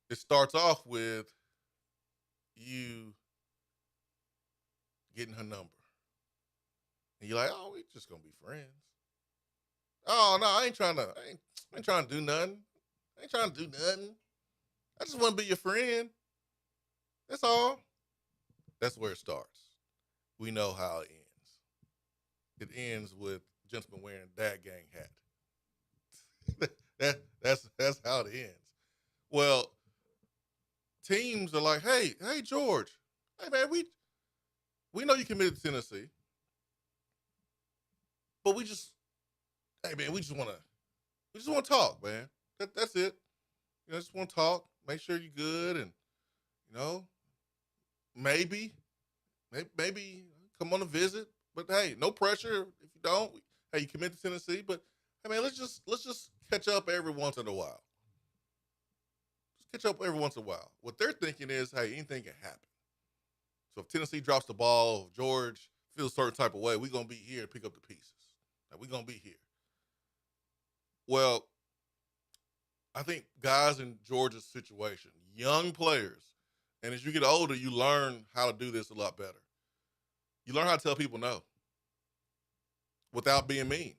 It starts off with you getting her number. And you're like, oh, we just gonna be friends. Oh no, I ain't trying to do nothing. I ain't trying to do nothing. I just want to be your friend. That's all. That's where it starts. We know how it ends. It ends with gentleman wearing a dad gang hat. That's how it ends. Well, teams are like, hey, George, hey man, we know you committed to Tennessee, but we just want to talk, man. That's it. I just want to talk, make sure you're good, and maybe come on a visit. But hey, no pressure if you don't. Hey, you commit to Tennessee, but hey man, let's just catch up every once in a while. Catch up every once in a while. What they're thinking is, hey, anything can happen. So if Tennessee drops the ball, if George feels a certain type of way, we're going to be here to pick up the pieces. Like, we're going to be here. Well, I think guys in Georgia's situation, young players, and as you get older, you learn how to do this a lot better. You learn how to tell people no without being mean.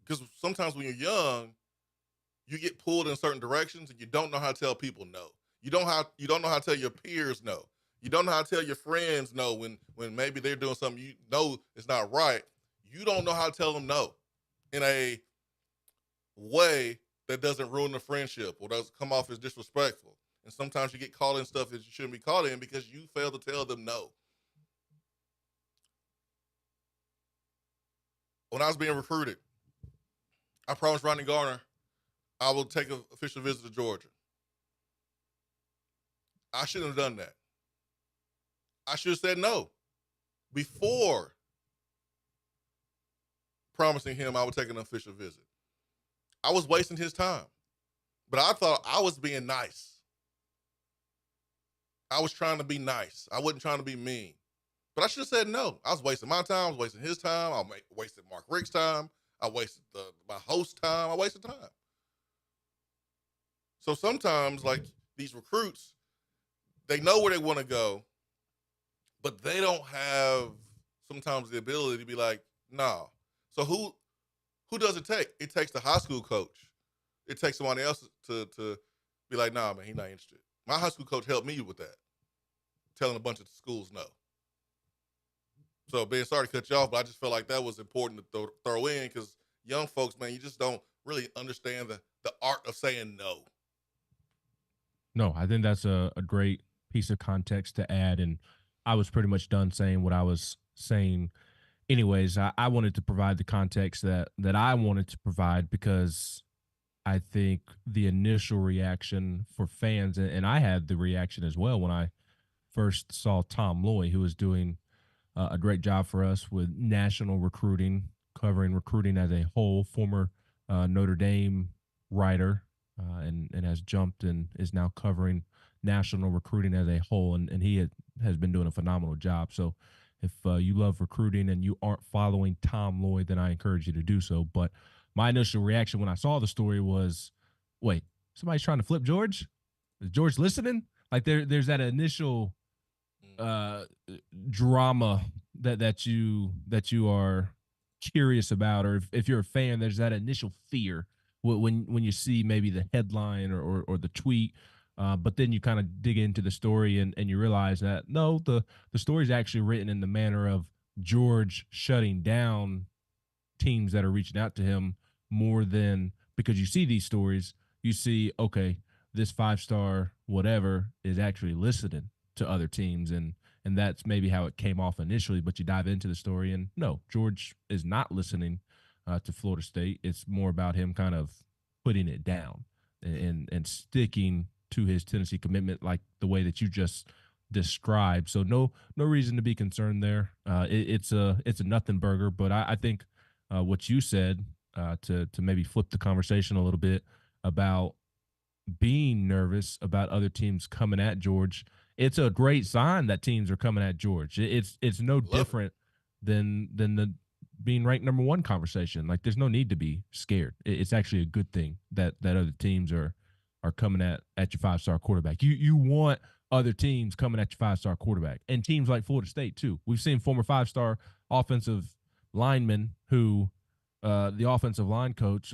Because sometimes when you're young, you get pulled in certain directions and you don't know how to tell people no. You don't know how to tell your peers no. You don't know how to tell your friends no when maybe they're doing something you know is not right. You don't know how to tell them no in a way that doesn't ruin the friendship or doesn't come off as disrespectful. And sometimes you get caught in stuff that you shouldn't be caught in because you fail to tell them no. When I was being recruited, I promised Ronnie Garner I will take an official visit to Georgia. I shouldn't have done that. I should have said no before promising him I would take an official visit. I was wasting his time. But I thought I was being nice. I was trying to be nice. I wasn't trying to be mean. But I should have said no. I was wasting my time. I was wasting his time. I wasted Mark Richt's time. I wasted my host's time. I wasted time. So sometimes, like, these recruits, they know where they want to go, but they don't have sometimes the ability to be like, nah. So who does it take? It takes the high school coach. It takes somebody else to be like, nah, man, he's not interested. My high school coach helped me with that, telling a bunch of schools no. So, Ben, sorry to cut you off, but I just felt like that was important to throw in because young folks, man, you just don't really understand the art of saying no. No, I think that's a great piece of context to add, and I was pretty much done saying what I was saying. Anyways, I wanted to provide the context that I wanted to provide because I think the initial reaction for fans, and I had the reaction as well when I first saw Tom Loy, who was doing a great job for us with national recruiting, covering recruiting as a whole, former Notre Dame writer, and has jumped and is now covering national recruiting as a whole, and he has been doing a phenomenal job. So if you love recruiting and you aren't following Tom Loy, then I encourage you to do so. But my initial reaction when I saw the story was, wait, somebody's trying to flip George? Is George listening? Like there's that initial drama that you are curious about, or if you're a fan, there's that initial fear when you see maybe the headline or the tweet, but then you kind of dig into the story and you realize that no, the story is actually written in the manner of George shutting down teams that are reaching out to him more than, because you see these stories, you see, okay, this 5-star whatever is actually listening to other teams, and that's maybe how it came off initially, but you dive into the story and no, George is not listening to Florida State. It's more about him kind of putting it down and sticking to his Tennessee commitment, like the way that you just described. So no reason to be concerned there. It's a nothing burger, but I think what you said to maybe flip the conversation a little bit about being nervous about other teams coming at George. It's a great sign that teams are coming at George. It's no different than the being ranked number 1 conversation. Like there's no need to be scared. It's actually a good thing that other teams are coming at your 5-star quarterback. You want other teams coming at your 5-star quarterback, and teams like Florida State too. We've seen former 5-star offensive linemen who the offensive line coach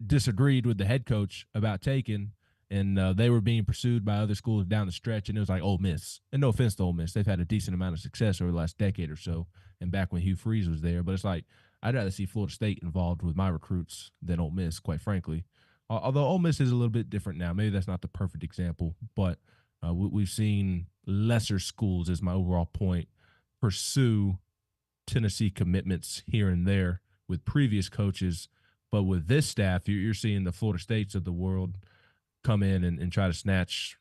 disagreed with the head coach about taking, and they were being pursued by other schools down the stretch, and it was like Ole Miss. And no offense to Ole Miss, they've had a decent amount of success over the last decade or so, and back when Hugh Freeze was there. But it's like I'd rather see Florida State involved with my recruits than Ole Miss, quite frankly. Although Ole Miss is a little bit different now. Maybe that's not the perfect example, but we've seen lesser schools, is my overall point, pursue Tennessee commitments here and there with previous coaches. But with this staff, you're seeing the Florida States of the world come in and try to snatch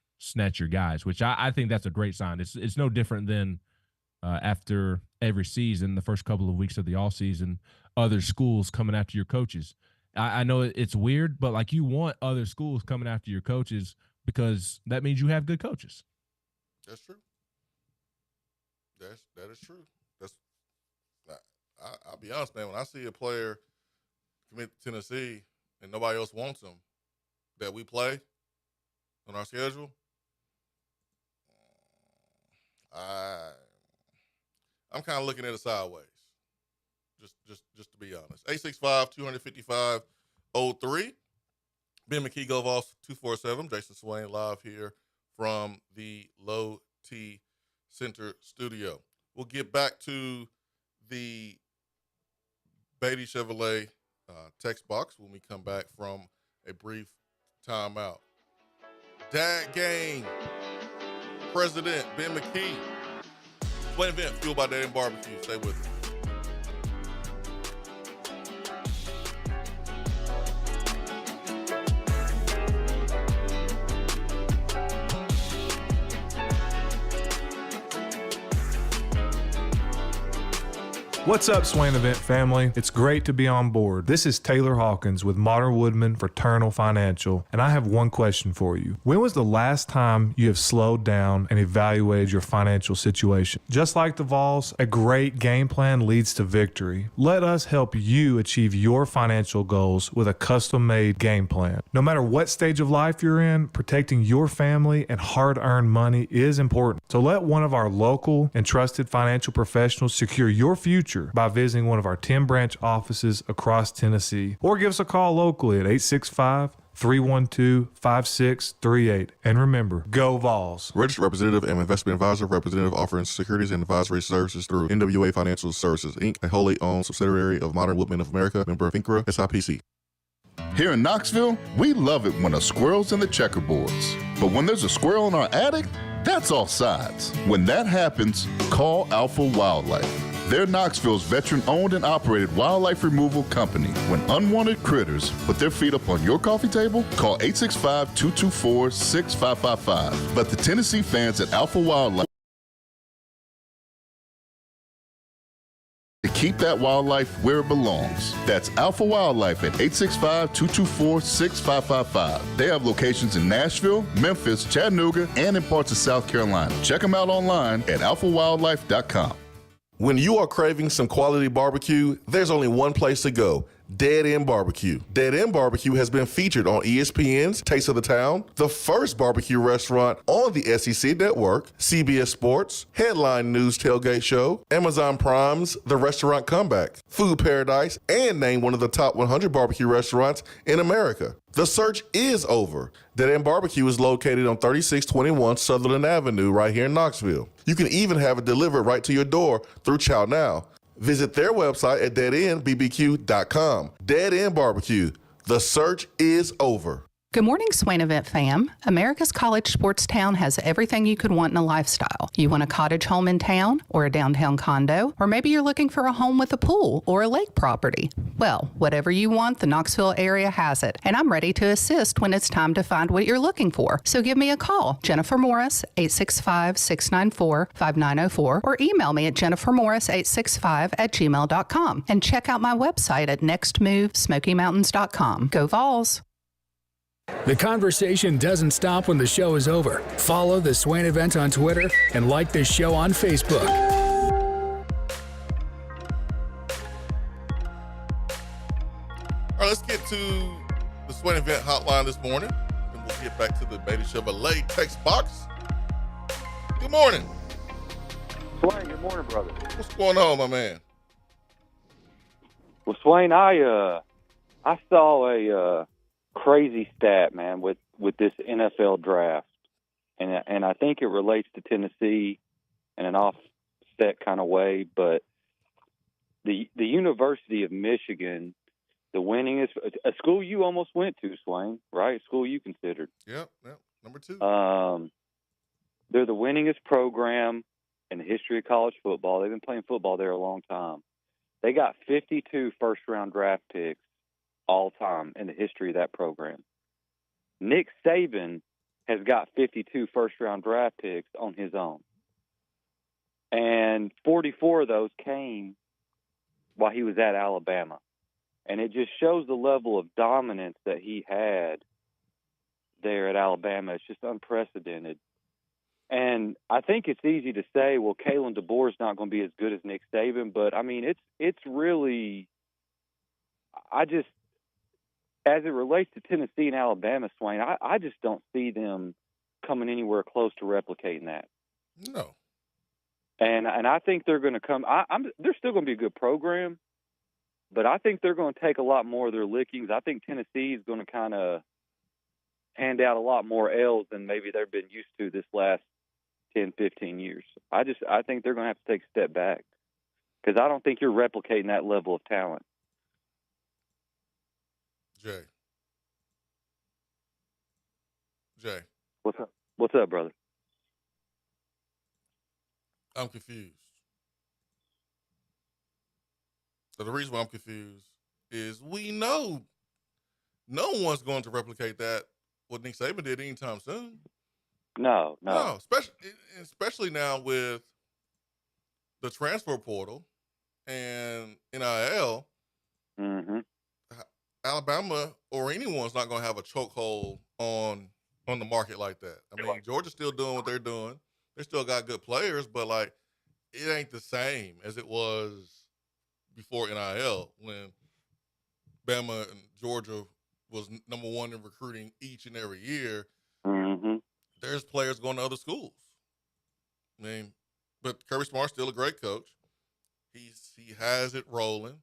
your guys, which I think that's a great sign. It's no different than after every season, the first couple of weeks of the offseason, other schools coming after your coaches. I know it's weird, but like you want other schools coming after your coaches because that means you have good coaches. That's true. That is true. I'll be honest, man. When I see a player commit to Tennessee and nobody else wants him that we play on our schedule, I'm kind of looking at it sideways. Just to be honest. 865-255-03. Ben McKee, Go Vols 247. Jason Swain live here from the Low T Center studio. We'll get back to the Beatty Chevrolet text box when we come back from a brief timeout. Dad Gang, President Ben McKee. Swain Event, fueled by Dad and Barbecue. Stay with us. What's up, Swain Event family? It's great to be on board. This is Taylor Hawkins with Modern Woodman Fraternal Financial, and I have one question for you. When was the last time you have slowed down and evaluated your financial situation? Just like the Vols, a great game plan leads to victory. Let us help you achieve your financial goals with a custom-made game plan. No matter what stage of life you're in, protecting your family and hard-earned money is important. So let one of our local and trusted financial professionals secure your future by visiting one of our 10 branch offices across Tennessee, or give us a call locally at 865-312-5638. And remember, go Vols. Registered representative and investment advisor, representative offering securities and advisory services through NWA Financial Services, Inc., a wholly owned subsidiary of Modern Woodmen of America, member FINCRA, SIPC. Here in Knoxville, we love it when a squirrel's in the checkerboards. But when there's a squirrel in our attic, that's all sides. When that happens, call Alpha Wildlife. They're Knoxville's veteran-owned and operated wildlife removal company. When unwanted critters put their feet up on your coffee table, call 865-224-6555. Let the Tennessee fans at Alpha Wildlife to keep that wildlife where it belongs. That's Alpha Wildlife at 865-224-6555. They have locations in Nashville, Memphis, Chattanooga, and in parts of South Carolina. Check them out online at alphawildlife.com. When you are craving some quality barbecue, there's only one place to go. Dead End Barbecue. Dead End Barbecue has been featured on ESPN's Taste of the Town, the first barbecue restaurant on the SEC Network, CBS Sports, Headline News Tailgate Show, Amazon Prime's The Restaurant Comeback, Food Paradise, and named one of the top 100 barbecue restaurants in America. The search is over. Dead End Barbecue is located on 3621 Sutherland Avenue right here in Knoxville. You can even have it delivered right to your door through Chow Now. Visit their website at deadendbbq.com. Dead End Barbecue. The search is over. Good morning, Swain Event fam. America's College Sports Town has everything you could want in a lifestyle. You want a cottage home in town or a downtown condo, or maybe you're looking for a home with a pool or a lake property. Well, whatever you want, the Knoxville area has it, and I'm ready to assist when it's time to find what you're looking for. So give me a call, Jennifer Morris, 865-694-5904, or email me at jennifermorris865@gmail.com, and check out my website at nextmovesmokymountains.com. Go Vols! The conversation doesn't stop when the show is over. Follow the Swain Event on Twitter and like the show on Facebook. All right, let's get to the Swain Event hotline this morning, and we'll get back to the Beatty Chevrolet text box. Good morning. Swain, good morning, brother. What's going on, my man? Well, Swain, I saw a crazy stat, man, with this NFL draft, and I think it relates to Tennessee in an offset kind of way, but the University of Michigan, the winningest, a school you almost went to, Swain, right? A school you considered. Yep, number 2. They're the winningest program in the history of college football. They've been playing football there a long time. They got 52 first-round draft picks all time in the history of that program. Nick Saban has got 52 first-round draft picks on his own. And 44 of those came while he was at Alabama. And it just shows the level of dominance that he had there at Alabama. It's just unprecedented. And I think it's easy to say, well, Kalen DeBoer's not going to be as good as Nick Saban, but I mean, it's really, as it relates to Tennessee and Alabama, Swain, I just don't see them coming anywhere close to replicating that. No. And I think they're going to come. They're still going to be a good program, but I think they're going to take a lot more of their lickings. I think Tennessee is going to kind of hand out a lot more L's than maybe they've been used to this last 10, 15 years. I think they're going to have to take a step back because I don't think you're replicating that level of talent. Jay. What's up? What's up, brother? I'm confused. So the reason why I'm confused is we know no one's going to replicate that, what Nick Saban did anytime soon. No. Especially now with the transfer portal and NIL, Alabama or anyone's not going to have a chokehold on the market like that. I mean, Georgia's still doing what they're doing. They still got good players, but like it ain't the same as it was before NIL when Bama and Georgia was number one in recruiting each and every year. There's players going to other schools. I mean, but Kirby Smart's still a great coach. He has it rolling.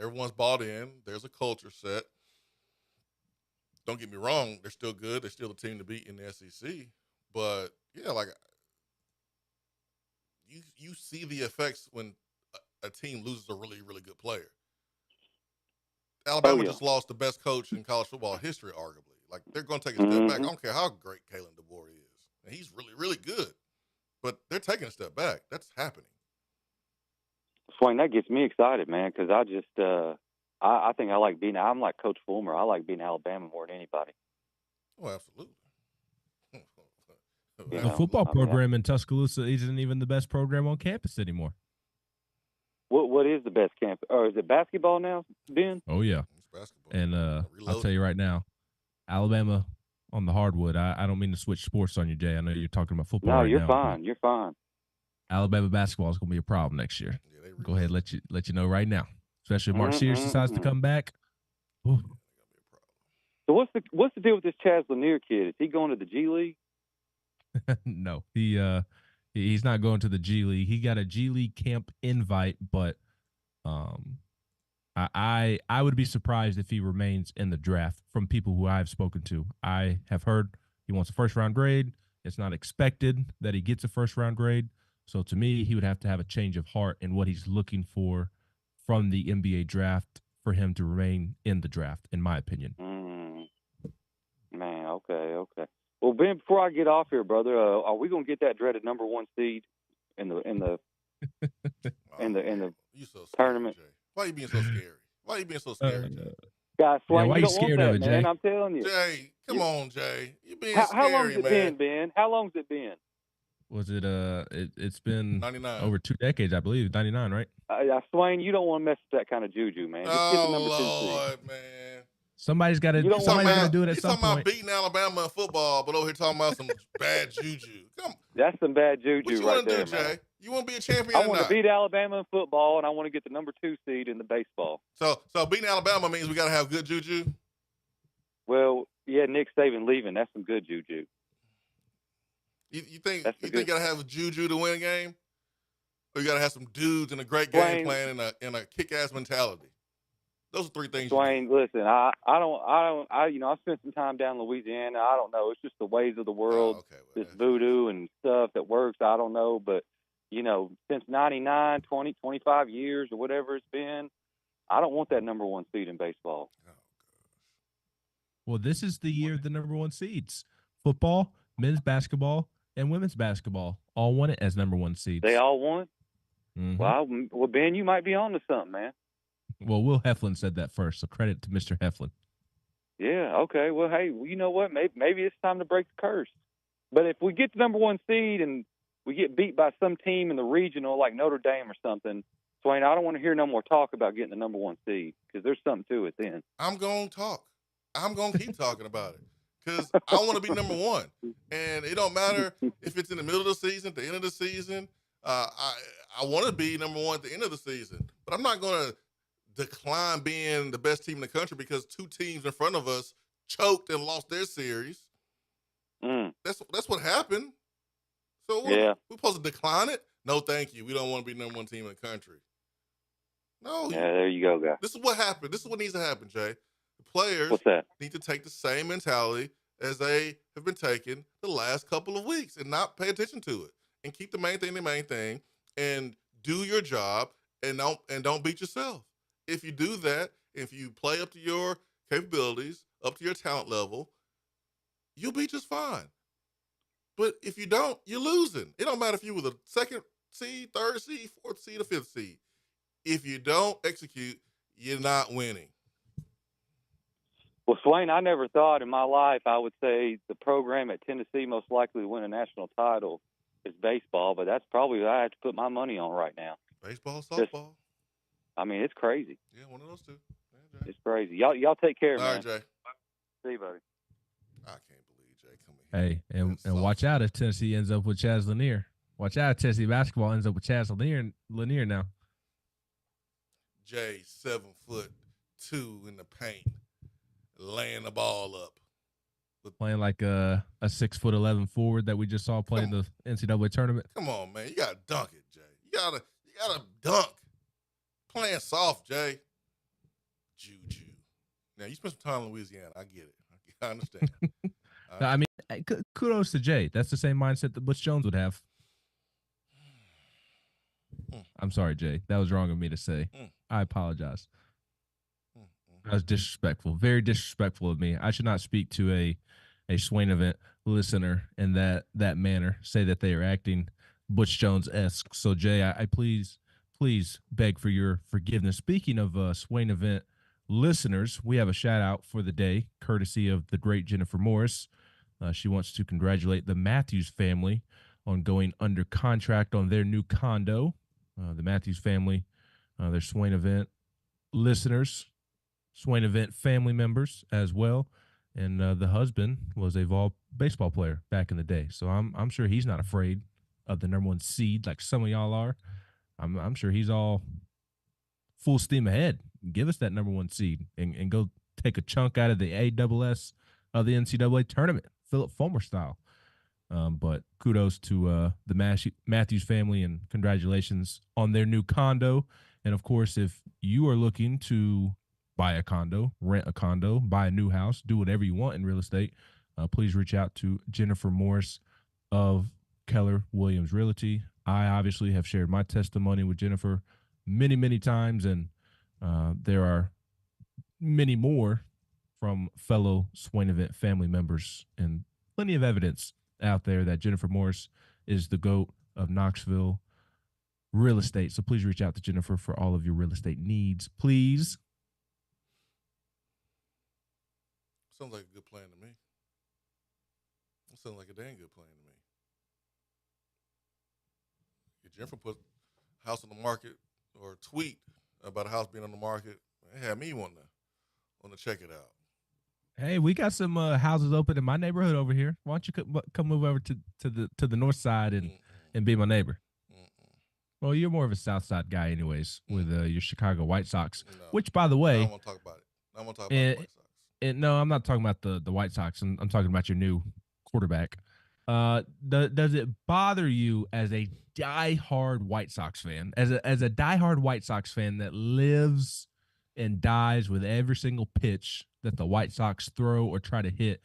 Everyone's bought in. There's a culture set. Don't get me wrong, they're still good. They're still the team to beat in the SEC. But yeah, like you see the effects when a team loses a really, really good player. Alabama just lost the best coach in college football history, arguably. Like they're going to take a step back. I don't care how great Kalen DeBoer is, and he's really, really good. But they're taking a step back. That's happening. Swain, that gets me excited, man, because I just I think I like beating. I'm like Coach Fulmer. I like beating Alabama more than anybody. Oh, absolutely. The football program in Tuscaloosa isn't even the best program on campus anymore. What is the best campus? Or is it basketball now, Ben? Oh yeah, it's basketball. And I'll tell you right now, Alabama on the hardwood. I don't mean to switch sports on you, Jay. I know you're talking about football. No, right you're now, fine. You're fine. Alabama basketball is going to be a problem next year. Yeah, go ahead, let you know right now. Especially if Mark Sears decides to come back. Ooh. So what's the deal with this Chaz Lanier kid? Is he going to the G League? No, he's not going to the G League. He got a G League camp invite, but I would be surprised if he remains in the draft from people who I've spoken to. I have heard he wants a first-round grade. It's not expected that he gets a first-round grade. So to me, he would have to have a change of heart in what he's looking for from the NBA draft for him to remain in the draft, in my opinion. Man, okay. Well, Ben, before I get off here, brother, are we gonna get that dreaded number one seed in the you so tournament? Jay. Why are you being so scary? Why are you being so scared, Jay? Guys, Swain, why you you don't scared want of that, it, man. Jay? I'm telling you. Jay, come on, Jay. You being How long's scary, it man. been, Ben? How long's it been? Was it it's been 99. over 2 decades, I believe. 99, right? Swain, you don't want to mess with that kind of juju, man. Just get the number 2 seed. Lord, man. Somebody's got to do it at some You're talking point. about beating Alabama in football, but over here talking about some bad juju. That's some bad juju what you right want to there, do, man. Jay? You want to be a champion I or want not? to beat Alabama in football, and I want to get the number 2 seed in the baseball. So beating Alabama means we got to have good juju? Well, yeah, Nick Saban leaving. That's some good juju. You think you got to have juju to win a game? Or you got to have some dudes and a great game plan and a kick-ass mentality? Those are 3 things. Swain, listen, I spent some time down in Louisiana. I don't know. It's just the ways of the world, this voodoo and stuff that works. I don't know. But, since 99, 20, 25 years or whatever it's been, I don't want that number 1 seed in baseball. Oh, gosh. Well, this is the year of the number 1 seeds. Football, men's basketball, and women's basketball all won it as number 1 seeds. They all won? Mm-hmm. Well, Ben, you might be on to something, man. Well, Will Heflin said that first, so credit to Mr. Heflin. Yeah, okay. Well, hey, you know what? Maybe it's time to break the curse. But if we get the number 1 seed and we get beat by some team in the regional like Notre Dame or something, Swain, I don't want to hear no more talk about getting the number 1 seed because there's something to it then. I'm going to talk. I'm going to keep talking about it because I want to be number 1. And it don't matter if it's in the middle of the season, the end of the season. I want to be number 1 at the end of the season. But I'm not going to decline being the best team in the country because 2 teams in front of us choked and lost their series. That's what happened. So we're supposed to decline it? No, thank you. We don't want to be number 1 team in the country. No. Yeah, there you go, guy. This is what happened. This is what needs to happen, Jay. The players need to take the same mentality as they have been taking the last couple of weeks and not pay attention to it and keep the main thing and do your job and don't beat yourself. If you do that, if you play up to your capabilities, up to your talent level, you'll be just fine. But if you don't, you're losing. It don't matter if you were the 2nd seed, 3rd seed, 4th seed, or 5th seed. If you don't execute, you're not winning. Well, Swain, I never thought in my life I would say the program at Tennessee most likely to win a national title is baseball, but that's probably what I have to put my money on right now. Baseball, softball. I mean, it's crazy. Yeah, one of those two. Yeah, it's crazy. Y'all take care, man. All right, Jay. See you, buddy. I can't believe Jay coming here. Hey, and watch out if Tennessee ends up with Chaz Lanier. Watch out if Tennessee basketball ends up with Chaz Lanier now. Jay, 7'2" in the paint, laying the ball up. Playing like a 6'11" forward that we just saw play in the NCAA tournament. Come on, man. You gotta dunk it, Jay. You gotta dunk. Playing soft, Jay. Juju. Now you spent some time in Louisiana. I get it. I understand. I mean, kudos to Jay. That's the same mindset that Butch Jones would have. I'm sorry, Jay. That was wrong of me to say. I apologize. That was disrespectful. Very disrespectful of me. I should not speak to a Swain Event listener in that manner, say that they are acting Butch Jones-esque. So, Jay, I please beg for your forgiveness. Speaking of Swain Event listeners, we have a shout-out for the day, courtesy of the great Jennifer Morris. She wants to congratulate the Matthews family on going under contract on their new condo. The Matthews family, they're Swain Event listeners, Swain Event family members as well. And the husband was a Vol baseball player back in the day. So I'm sure he's not afraid of the number one seed like some of y'all are. I'm sure he's all full steam ahead. Give us that number one seed and go take a chunk out of the ASS of the NCAA tournament, Philip Fulmer style. But kudos to the Matthews family and congratulations on their new condo. And, of course, if you are looking to buy a condo, rent a condo, buy a new house, do whatever you want in real estate, please reach out to Jennifer Morris of Keller Williams Realty. I obviously have shared my testimony with Jennifer many, many times, and there are many more from fellow Swain Event family members and plenty of evidence out there that Jennifer Morris is the GOAT of Knoxville real estate. So please reach out to Jennifer for all of your real estate needs, please. Sounds like a good plan to me. That sounds like a dang good plan to me. If Jennifer put a house on the market or a tweet about a house being on the market, it had me want to check it out. Hey, we got some houses open in my neighborhood over here. Why don't you come move over to the north side and be my neighbor? Well, you're more of a south side guy anyways with your Chicago White Sox, which, by the way, I don't want to talk about it. I want to talk about the White Sox. No, I'm not talking about the White Sox. I'm talking about your new quarterback. Does it bother you as a diehard White Sox fan, as a diehard White Sox fan that lives and dies with every single pitch that the White Sox throw or try to hit?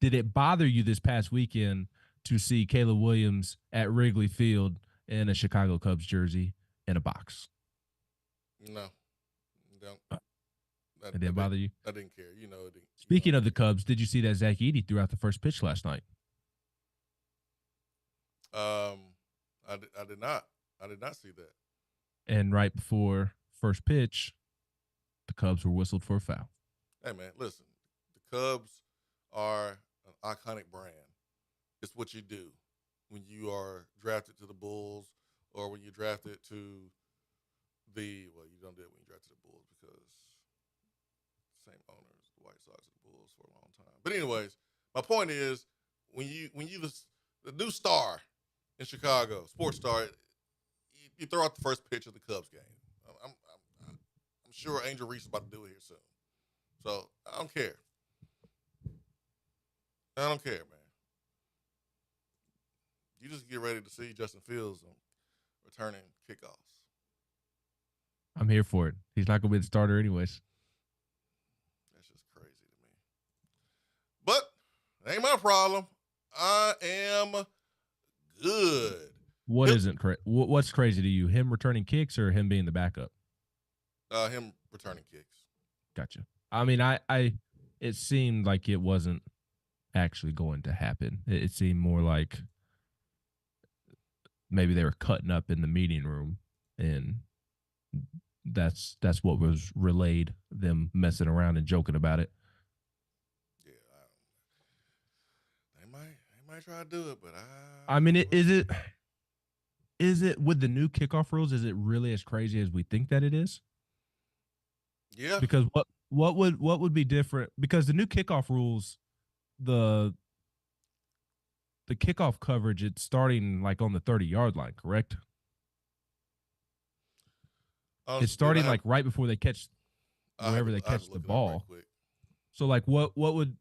Did it bother you this past weekend to see Caleb Williams at Wrigley Field in a Chicago Cubs jersey in a box? No. Don't. It didn't bother you? I didn't care. You know, it didn't. Speaking of the Cubs, did you see that Zach Edey threw out the first pitch last night? I did not. I did not see that. And right before first pitch, the Cubs were whistled for a foul. Hey, man, listen. The Cubs are an iconic brand. It's what you do when you are drafted to the Bulls or when you're drafted to you don't do it when you're drafted to the Bulls because same owners, the White Sox and the Bulls for a long time. But anyways, my point is when you the new star in Chicago, sports star, you throw out the first pitch of the Cubs game. I'm sure Angel Reese is about to do it here soon. So I don't care. I don't care, man. You just get ready to see Justin Fields returning kickoffs. I'm here for it. He's not going to be the starter anyways. That's just crazy to me. But it ain't my problem. I am good. What's crazy to you? Him returning kicks or him being the backup? Him returning kicks. Gotcha. I mean, it seemed like it wasn't actually going to happen. It seemed more like maybe they were cutting up in the meeting room, and that's what was relayed, them messing around and joking about it. Yeah, they might try to do it, but I mean, is it Is it with the new kickoff rules? Is it really as crazy as we think that it is? Yeah. Because what would be different? Because the new kickoff rules, the kickoff coverage, it's starting like on the 30-yard line, correct? It's starting like right before they catch wherever they catch the ball. So like what would,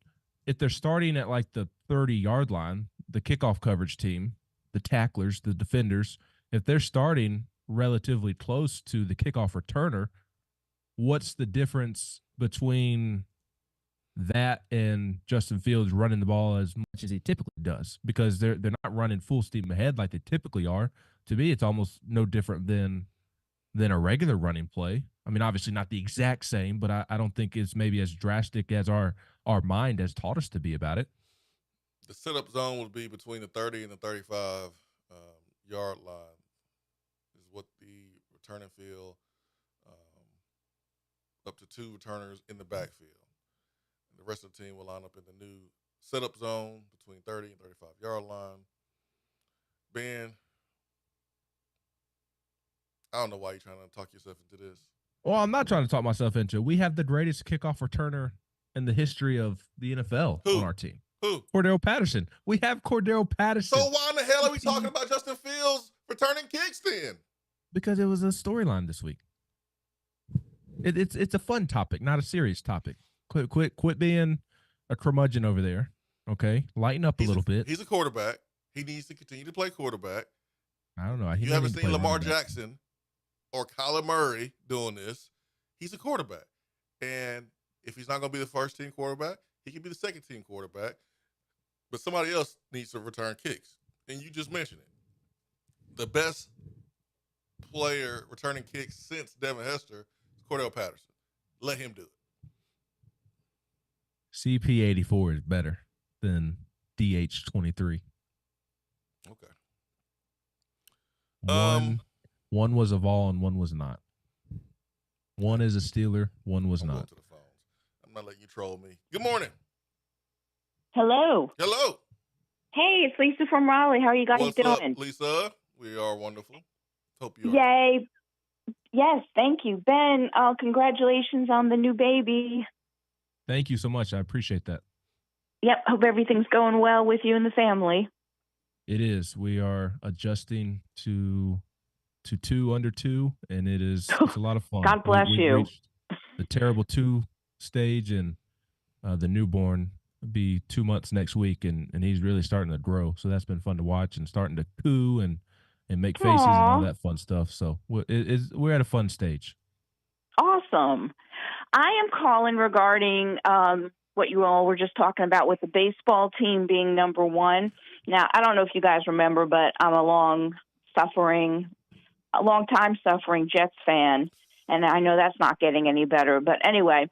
if they're starting at like the 30-yard line, the kickoff coverage team, the tacklers, the defenders, if they're starting relatively close to the kickoff returner, what's the difference between that and Justin Fields running the ball as much as he typically does? Because they're not running full steam ahead like they typically are. To me, it's almost no different than a regular running play. I mean, obviously not the exact same, but I don't think it's maybe as drastic as our mind has taught us to be about it. The setup zone would be between the 30 and the 35 yard line is what the returning field, up to 2 returners in the backfield. And the rest of the team will line up in the new setup zone between 30 and 35 yard line. Ben, I don't know why you're trying to talk yourself into this. Well, I'm not trying to talk myself into it. We have the greatest kickoff returner in the history of the NFL on our team. Who? Cordero Patterson. We have Cordero Patterson. So why in the hell are we talking about Justin Fields returning kicks then? Because it was a storyline this week. It's a fun topic, not a serious topic. Quit being a curmudgeon over there. Okay, lighten up a little bit. He's a quarterback. He needs to continue to play quarterback. I don't know. You haven't seen Lamar Jackson or Kyler Murray doing this. He's a quarterback. And if he's not going to be the first team quarterback, he can be the second team quarterback. But somebody else needs to return kicks. And you just mentioned it. The best player returning kicks since Devin Hester is Cordell Patterson. Let him do it. CP84 is better than DH23. Okay. One was a Vol and one was not. One is a Steeler, one was not. To the phones. I'm not letting you troll me. Good morning. Hello. Hello. Hey, it's Lisa from Raleigh. How are you guys What's doing? up, Lisa? We are wonderful. Hope you are. Yay. Yes, thank you. Ben, congratulations on the new baby. Thank you so much. I appreciate that. Yep, hope everything's going well with you and the family. It is. We are adjusting to 2 under 2, and it's a lot of fun. God bless you. Reached the terrible 2 stage, and the newborn will be 2 months next week, and he's really starting to grow. So that's been fun to watch, and starting to coo and make faces and all that fun stuff. So we're at a fun stage. Awesome. I am calling regarding what you all were just talking about with the baseball team being number 1. Now, I don't know if you guys remember, but I'm a long time suffering Jets fan, and I know that's not getting any better. But anyway,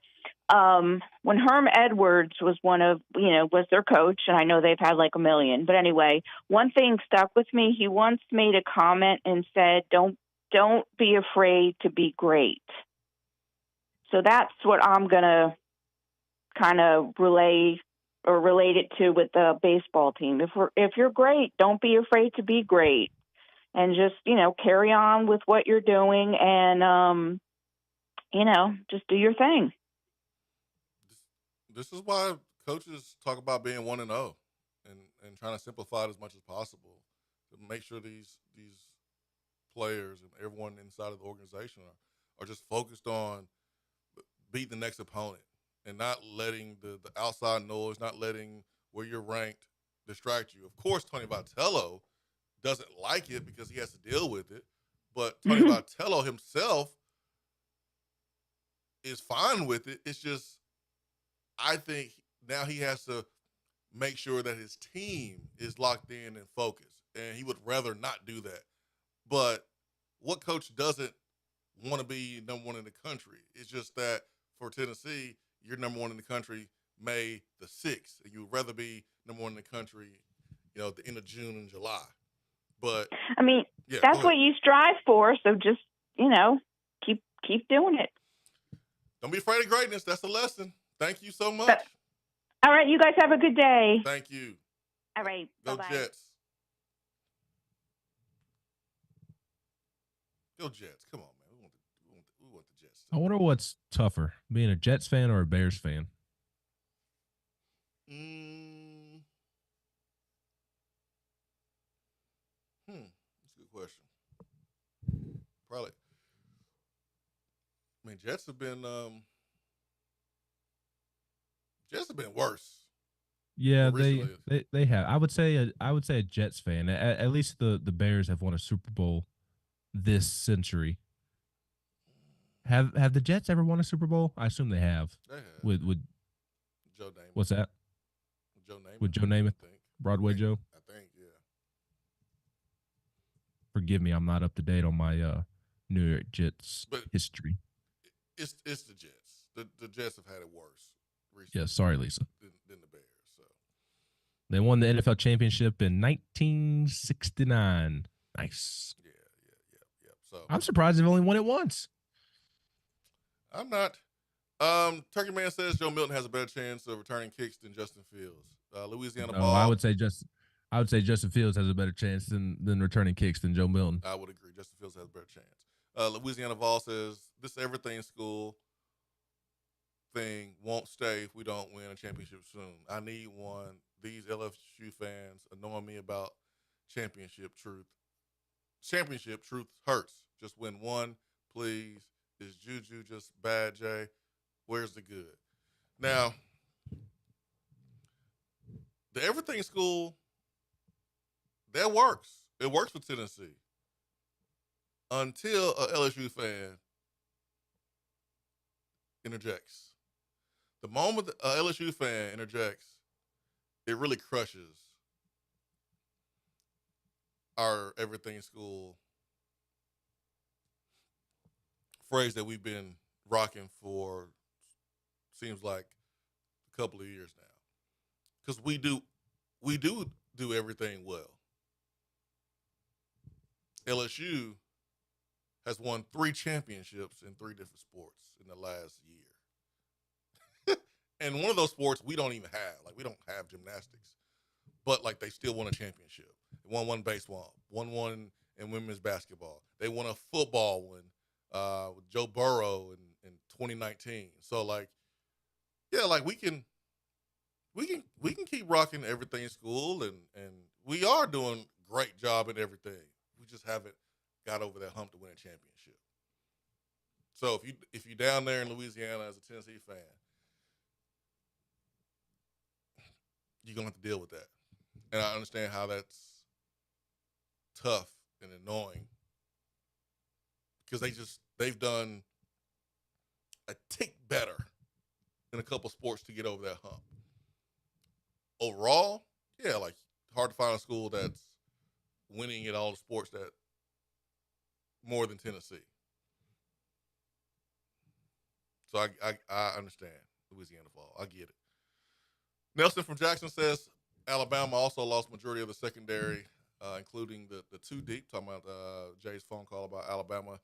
when Herm Edwards was was their coach, and I know they've had like a million. But anyway, one thing stuck with me. He once made a comment and said, "Don't be afraid to be great." So that's what I'm gonna kind of relate it to with the baseball team. If you're great, don't be afraid to be great, and just carry on with what you're doing, and just do your thing. This is why coaches talk about being 1-0 and trying to simplify it as much as possible to make sure these players and everyone inside of the organization are just focused on beating the next opponent and not letting the outside noise, not letting where you're ranked distract you. Of course, Tony Vitello doesn't like it because he has to deal with it, but Tony Vitello himself is fine with it. It's just, I think now he has to make sure that his team is locked in and focused, and he would rather not do that. But what coach doesn't want to be number 1 in the country? It's just that for Tennessee, you're number 1 in the country May the 6th, and you would rather be number 1 in the country, at the end of June and July. But I mean, that's what you strive for. So just keep doing it. Don't be afraid of greatness. That's the lesson. Thank you so much. All right, you guys have a good day. Thank you. All right, Go bye-bye. Jets. Go Jets. Come on, man. We want the Jets. I wonder what's tougher, being a Jets fan or a Bears fan. That's a good question. Probably. I mean, Jets have been worse. Yeah, they have. I would say a Jets fan. At least the Bears have won a Super Bowl this century. Have the Jets ever won a Super Bowl? I assume they have. They have. With Joe Namath. What's that? Joe Namath. With Joe Namath, I think. Broadway Joe. I think, yeah. Forgive me, I'm not up to date on my New York Jets history. It's the Jets. The Jets have had it worse recently. Yeah, sorry, Lisa. Than the Bears. So they won the NFL championship in 1969. Nice. Yeah. So I'm surprised they've only won it once. I'm not. Turkey Man says Joe Milton has a better chance of returning kicks than Justin Fields. Louisiana ball. I would say Justin Fields has a better chance than returning kicks than Joe Milton. I would agree. Justin Fields has a better chance. Louisiana Vol says this everything school thing won't stay if we don't win a championship soon. I need one. These LSU fans annoying me about championship truth. Championship truth hurts. Just win one, please. Is Juju just bad, Jay? Where's the good? Now, the everything school, that works. It works for Tennessee. Until a LSU fan interjects. The moment a LSU fan interjects, it really crushes our everything school phrase that we've been rocking for seems like a couple of years now. Because we do everything well. LSU has won 3 championships in 3 different sports in the last year. And one of those sports we don't even have. Like, we don't have gymnastics. But, like, they still won a championship. They won baseball. Won one in women's basketball. They won a football one with Joe Burrow in 2019. So, like, yeah, like, we can keep rocking everything in school, and we are doing a great job at everything. We just haven't got over that hump to win a championship. So if you're down there in Louisiana as a Tennessee fan, you're gonna have to deal with that. And I understand how that's tough and annoying because they've done a tick better in a couple sports to get over that hump. Overall, yeah, like, hard to find a school that's winning at all the sports that more than Tennessee. So I understand Louisiana fall. I get it. Nelson from Jackson says Alabama also lost majority of the secondary, including the 2 deep. Talking about Jay's phone call about Alabama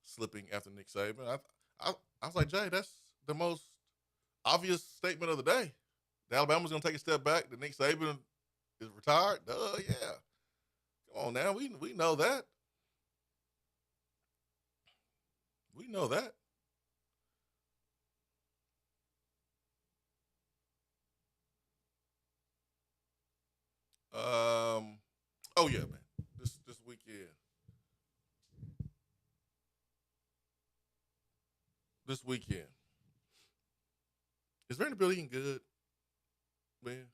slipping after Nick Saban. I was like, Jay, that's the most obvious statement of the day. The Alabama's going to take a step back. The Nick Saban is retired. Duh, yeah. Come on now. We know that. We know that. Oh yeah, man. This weekend. This weekend. Is Vanderbilt eating good, man?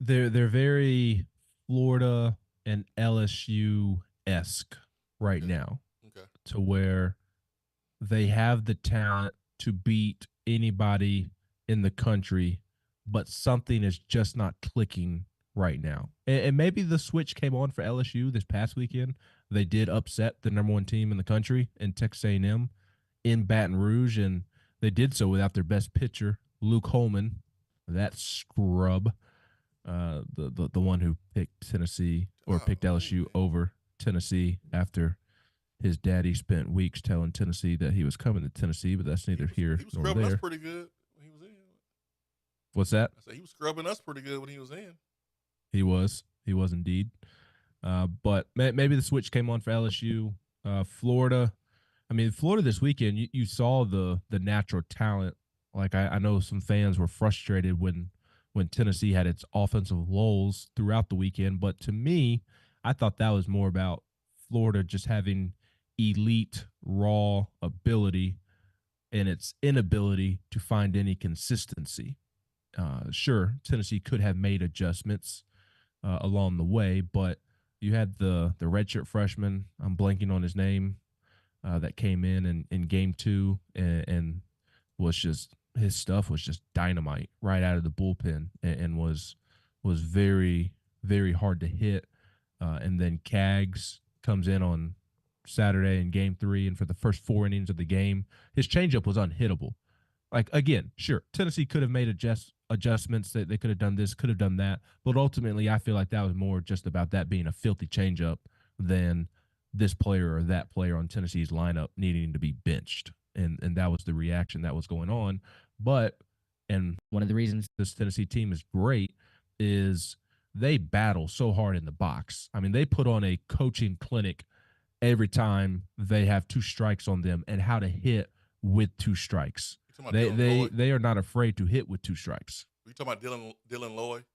They're very Florida and LSU-esque right now. Okay. To where they have the talent to beat anybody in the country, but something is just not clicking right now. And maybe the switch came on for LSU this past weekend. They did upset the number 1 team in the country in Texas A&M in Baton Rouge, and they did so without their best pitcher, Luke Holman, that scrub, the one who picked Tennessee or picked LSU over Tennessee after his daddy spent weeks telling Tennessee that he was coming to Tennessee, but that's neither here He was nor scrubbing there. us pretty good when he was in. What's that? I said he was scrubbing us pretty good when he was in. He was indeed. But maybe the switch came on for LSU. Florida, I mean, Florida this weekend, you saw the natural talent. Like I know some fans were frustrated when Tennessee had its offensive lulls throughout the weekend. But to me, I thought that was more about Florida just having elite raw ability and its inability to find any consistency. Sure, Tennessee could have made adjustments along the way, but you had the redshirt freshman, I'm blanking on his name, that came in game 2 and was just, his stuff was just dynamite right out of the bullpen and was very, very hard to hit. And then Kaggs comes in on Saturday in game 3, and for the first 4 innings of the game, his changeup was unhittable. Like, again, sure, Tennessee could have made adjustments, that they could have done this, could have done that, but ultimately I feel like that was more just about that being a filthy changeup than this player or that player on Tennessee's lineup needing to be benched. And that was the reaction that was going on. But, and one of the reasons this Tennessee team is great is they battle so hard in the box. I mean, they put on a coaching clinic every time they have 2 strikes on them and how to hit with 2 strikes. They are not afraid to hit with 2 strikes. Are you talking about Dylan Lloyd?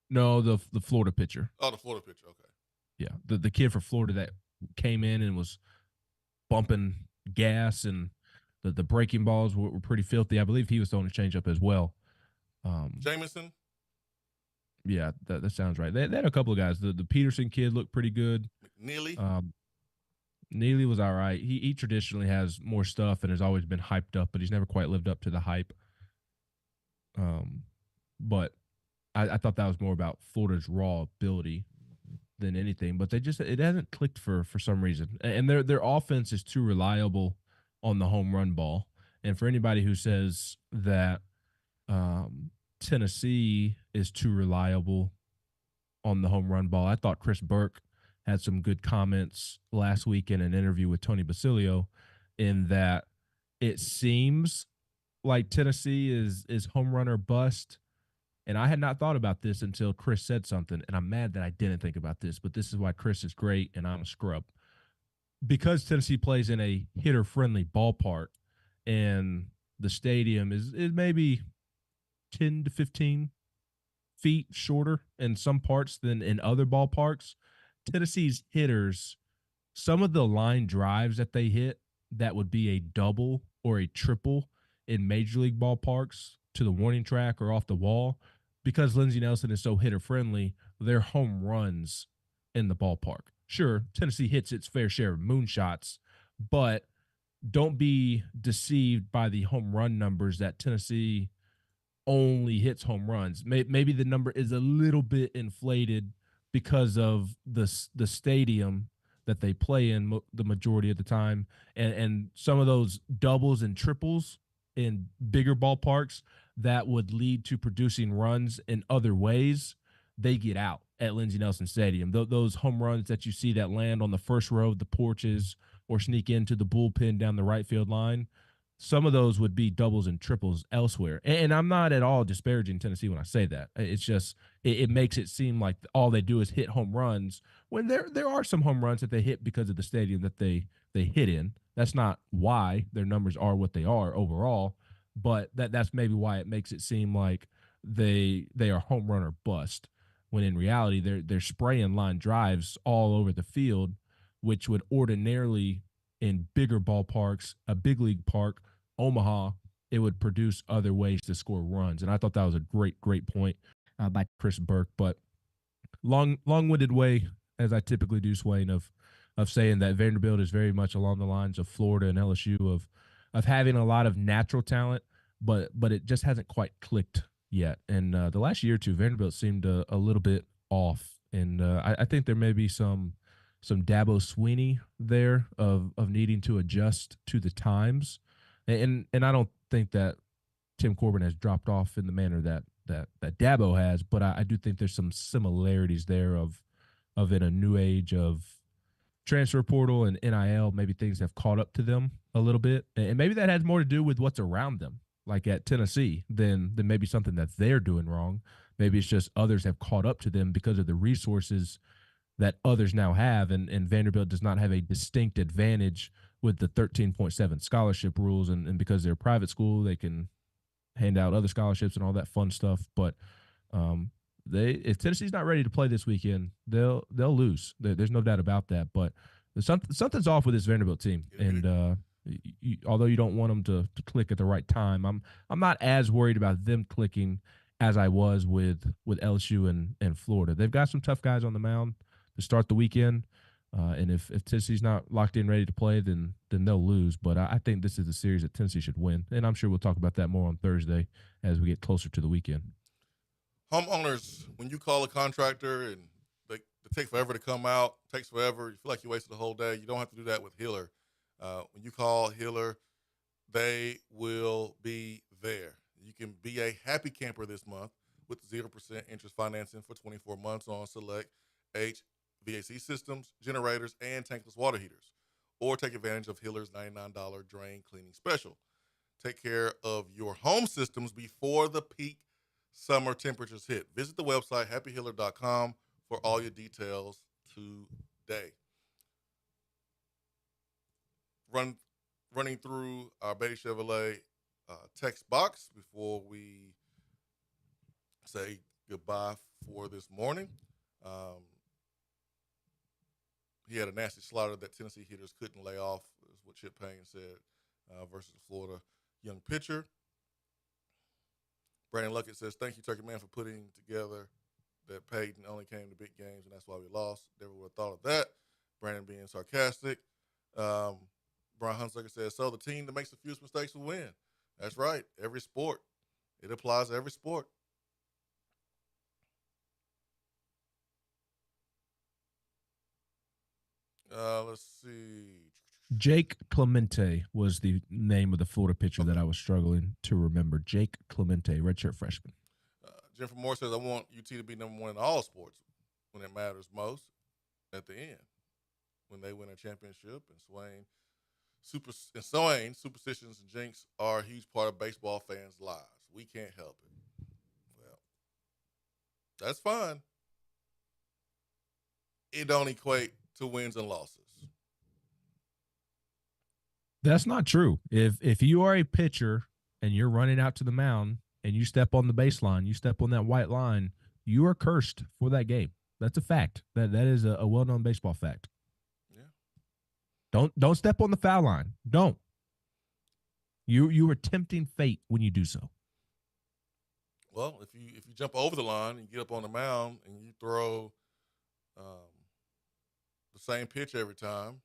No, the Florida pitcher. Oh, the Florida pitcher. Okay. Yeah, the kid for Florida that came in and was bumping gas, and the breaking balls were pretty filthy. I believe he was throwing a changeup as well. Jameson? Yeah, that sounds right. They had a couple of guys. The Peterson kid looked pretty good. Neely? Neely was all right. He traditionally has more stuff and has always been hyped up, but he's never quite lived up to the hype. But I thought that was more about Florida's raw ability than anything. But it hasn't clicked for some reason. And their offense is too reliable on the home run ball. And for anybody who says that Tennessee is too reliable on the home run ball, I thought Chris Burke had some good comments last week in an interview with Tony Basilio, in that it seems like Tennessee is home run or bust. And I had not thought about this until Chris said something, and I'm mad that I didn't think about this, but this is why Chris is great and I'm a scrub. Because Tennessee plays in a hitter-friendly ballpark and the stadium is maybe 10 to 15 feet shorter in some parts than in other ballparks, Tennessee's hitters, some of the line drives that they hit that would be a double or a triple in major league ballparks to the warning track or off the wall, because Lindsey Nelson is so hitter-friendly, they're home runs in the ballpark. Sure, Tennessee hits its fair share of moonshots, but don't be deceived by the home run numbers that Tennessee only hits home runs. Maybe the number is a little bit inflated because of the stadium that they play in the majority of the time, and some of those doubles and triples in bigger ballparks that would lead to producing runs in other ways, they get out at Lindsey Nelson Stadium. Those home runs that you see that land on the first row of the porches or sneak into the bullpen down the right field line, some of those would be doubles and triples elsewhere. And I'm not at all disparaging Tennessee when I say that. It's just it makes it seem like all they do is hit home runs, when there are some home runs that they hit because of the stadium that they hit in. That's not why their numbers are what they are overall, but that's maybe why it makes it seem like they are home run or bust, when in reality they're spraying line drives all over the field, which would ordinarily, in bigger ballparks, a big league park, Omaha, it would produce other ways to score runs. And I thought that was a great point by Chris Burke. But long-winded way, as I typically do, Swain, of saying that Vanderbilt is very much along the lines of Florida and LSU of having a lot of natural talent, but it just hasn't quite clicked yet. And the last year or two, Vanderbilt seemed a little bit off. And I think there may be some Dabo Swinney there of needing to adjust to the times. And I don't think that Tim Corbin has dropped off in the manner that Dabo has, but I do think there's some similarities there of in a new age of transfer portal and NIL, maybe things have caught up to them a little bit. And maybe that has more to do with what's around them, like at Tennessee, than maybe something that they're doing wrong. Maybe it's just others have caught up to them because of the resources that others now have, and Vanderbilt does not have a distinct advantage with the 13.7 scholarship rules, and because they're a private school, they can hand out other scholarships and all that fun stuff. But if Tennessee's not ready to play this weekend, they'll lose. There's no doubt about that. But something's off with this Vanderbilt team, and although you don't want them to click at the right time, I'm not as worried about them clicking as I was with LSU and Florida. They've got some tough guys on the mound to start the weekend. And if Tennessee's not locked in ready to play, then they'll lose. But I think this is a series that Tennessee should win. And I'm sure we'll talk about that more on Thursday as we get closer to the weekend. Homeowners, when you call a contractor and they take forever to come out, takes forever, you feel like you wasted the whole day, you don't have to do that with Hiller. When you call Hiller, they will be there. You can be a happy camper this month with 0% interest financing for 24 months on select HVAC systems, generators, and tankless water heaters. Or take advantage of Hiller's $99 drain cleaning special. Take care of your home systems before the peak summer temperatures hit. Visit the website, happyhiller.com, for all your details today. Running through our Beatty Chevrolet text box before we say goodbye for this morning. He had a nasty slider that Tennessee hitters couldn't lay off, is what Chip Payne said, versus the Florida young pitcher. Brandon Luckett says, thank you, Turkey Man, for putting together that Payton only came to big games, and that's why we lost. Never would have thought of that. Brandon being sarcastic. Brian Hunsucker says, so the team that makes the fewest mistakes will win. That's right. Every sport. It applies to every sport. Let's see. Jake Clemente was the name of the Florida pitcher that I was struggling to remember. Jake Clemente, redshirt freshman. Jennifer Moore says, I want UT to be number one in all sports when it matters most at the end, when they win a championship. And Swain, superstitions and jinx are a huge part of baseball fans' lives. We can't help it. Well, that's fine. It don't equate to wins and losses. That's not true. If you are a pitcher and you're running out to the mound and you step on the baseline, you step on that white line, you are cursed for that game. That's a fact. That is a well-known baseball fact. Yeah. Don't step on the foul line. Don't. You are tempting fate when you do so. Well, if you jump over the line and get up on the mound and you throw the same pitch every time.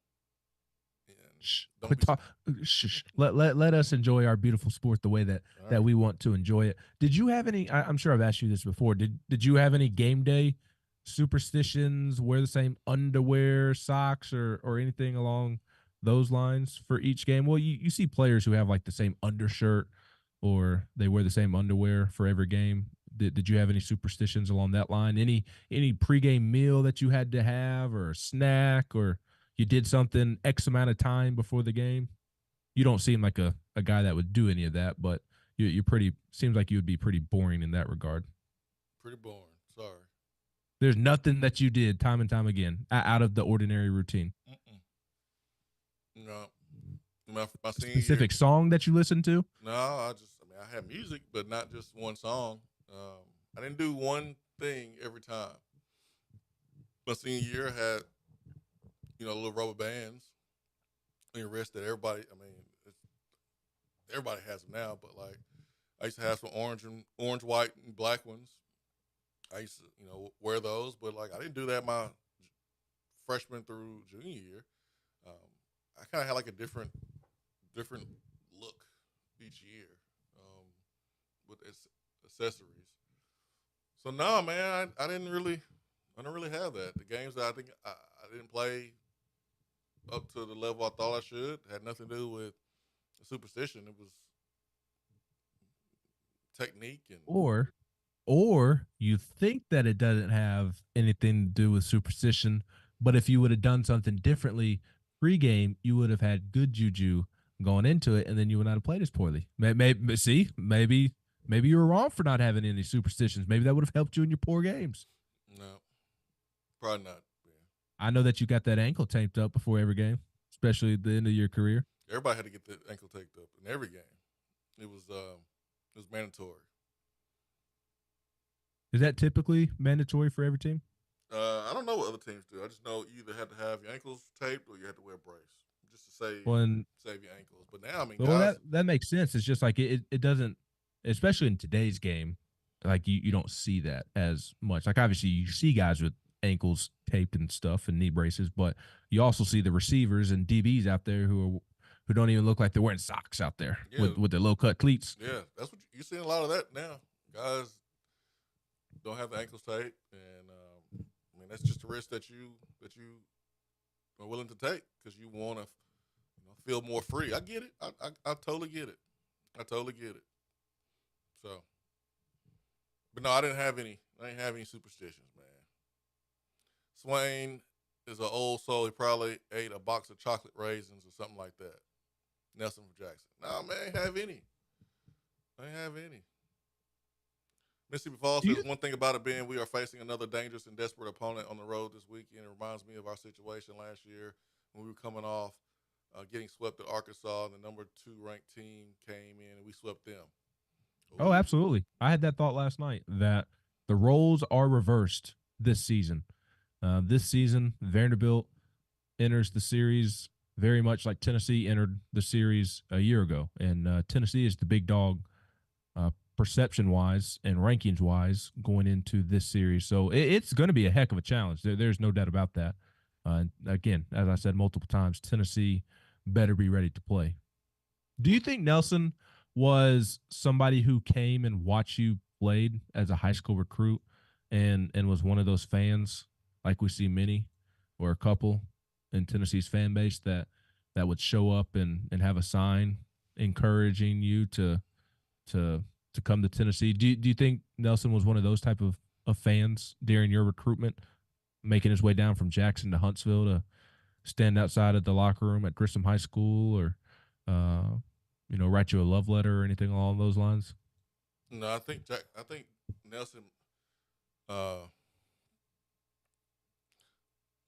Let us enjoy our beautiful sport the way that we want to enjoy it. Did you have any? I'm sure I've asked you this before. Did you have any game day superstitions? Wear the same underwear, socks, or anything along those lines for each game? Well, you see players who have like the same undershirt or they wear the same underwear for every game. Did you have any superstitions along that line? Any pregame meal that you had to have, or a snack, or you did something X amount of time before the game? You don't seem like a guy that would do any of that, but you're pretty. Seems like you would be pretty boring in that regard. Pretty boring. Sorry. There's nothing that you did time and time again out of the ordinary routine. No. My specific song that you listened to? No, I have music, but not just one song. I didn't do one thing every time. My senior year had, little rubber bands. Wrist that everybody, everybody has them now, but like I used to have some orange, white, and black ones. I used to, wear those, but like I didn't do that my freshman through junior year. I kind of had like a different look each year with accessories. So no, man, I don't really have that. The games that I think I didn't play up to the level I thought I should had nothing to do with superstition. It was technique and or you think that it doesn't have anything to do with superstition, but if you would have done something differently pregame, you would have had good juju going into it, and then you would not have played as poorly. Maybe you were wrong for not having any superstitions. Maybe that would have helped you in your poor games. No, probably not. I know that you got that ankle taped up before every game, especially at the end of your career. Everybody had to get the ankle taped up in every game. It was mandatory. Is that typically mandatory for every team? I don't know what other teams do. I just know you either had to have your ankles taped or you had to wear a brace just to save your ankles. But now, I mean, guys, that makes sense. It's just like it doesn't, especially in today's game, like you don't see that as much. Like obviously you see guys with ankles taped and stuff and knee braces, but you also see the receivers and DBs out there who don't even look like they're wearing socks out there with their low cut cleats. Yeah, that's what you're seeing a lot of that now. Guys don't have the ankles taped, and I mean that's just a risk that you are willing to take because you want to feel more free. I get it. I totally get it. I totally get it. So, but no, I didn't have any superstitions, man. Swain is an old soul. He probably ate a box of chocolate raisins or something like that. Nelson from Jackson. No, man, I ain't have any. Mississippi Falls says one thing about it being we are facing another dangerous and desperate opponent on the road this weekend. It reminds me of our situation last year when we were coming off getting swept at Arkansas, and the number 2 ranked team came in and we swept them. Oh, absolutely. I had that thought last night that the roles are reversed this season. This season, Vanderbilt enters the series very much like Tennessee entered the series a year ago. And Tennessee is the big dog perception-wise and rankings-wise going into this series. So it's going to be a heck of a challenge. There's no doubt about that. Again, as I said multiple times, Tennessee better be ready to play. Do you think Nelson was somebody who came and watched you played as a high school recruit and was one of those fans like we see many or a couple in Tennessee's fan base that would show up and have a sign encouraging you to come to Tennessee? Do you think Nelson was one of those type of fans during your recruitment, making his way down from Jackson to Huntsville to stand outside of the locker room at Grissom High School or, write you a love letter or anything along those lines? No, I think Nelson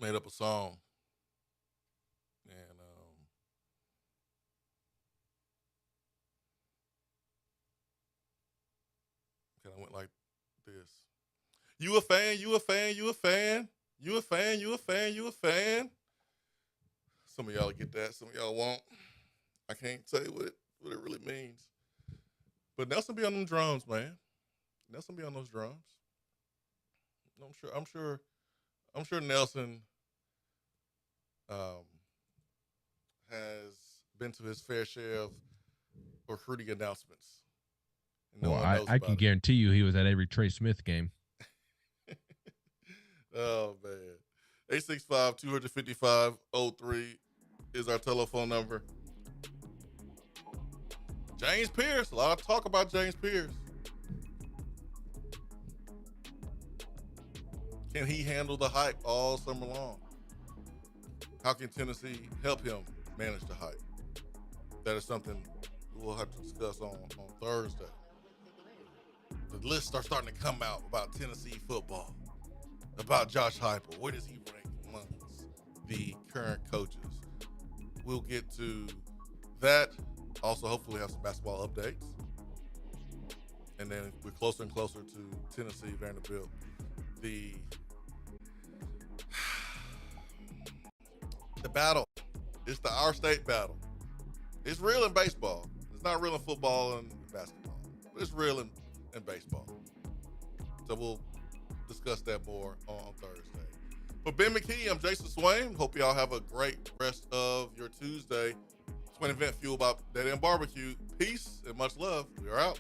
made up a song, and kind of went like this: "You a fan? You a fan? You a fan? You a fan? You a fan? You a fan?" Some of y'all get that. Some of y'all won't. I can't say what it really means. But Nelson be on them drums, man. Nelson be on those drums. I'm sure Nelson has been to his fair share of recruiting announcements. Well, I can guarantee you he was at every Trey Smith game. Oh, man. 865-255-03 is our telephone number. James Pierce. A lot of talk about James Pierce. Can he handle the hype all summer long? How can Tennessee help him manage the hype? That is something we'll have to discuss on Thursday. The lists are starting to come out about Tennessee football, about Josh Heupel. Where does he rank amongst the current coaches? We'll get to that. Also, hopefully, have some basketball updates. And then we're closer and closer to Tennessee, Vanderbilt. The battle. It's the Our State battle. It's real in baseball. It's not real in football and basketball. But it's real in baseball. So we'll discuss that more on Thursday. For Ben McKee, I'm Jason Swain. Hope y'all have a great rest of your Tuesday. Swain Event fueled by Dead End Barbecue. Peace and much love. We are out.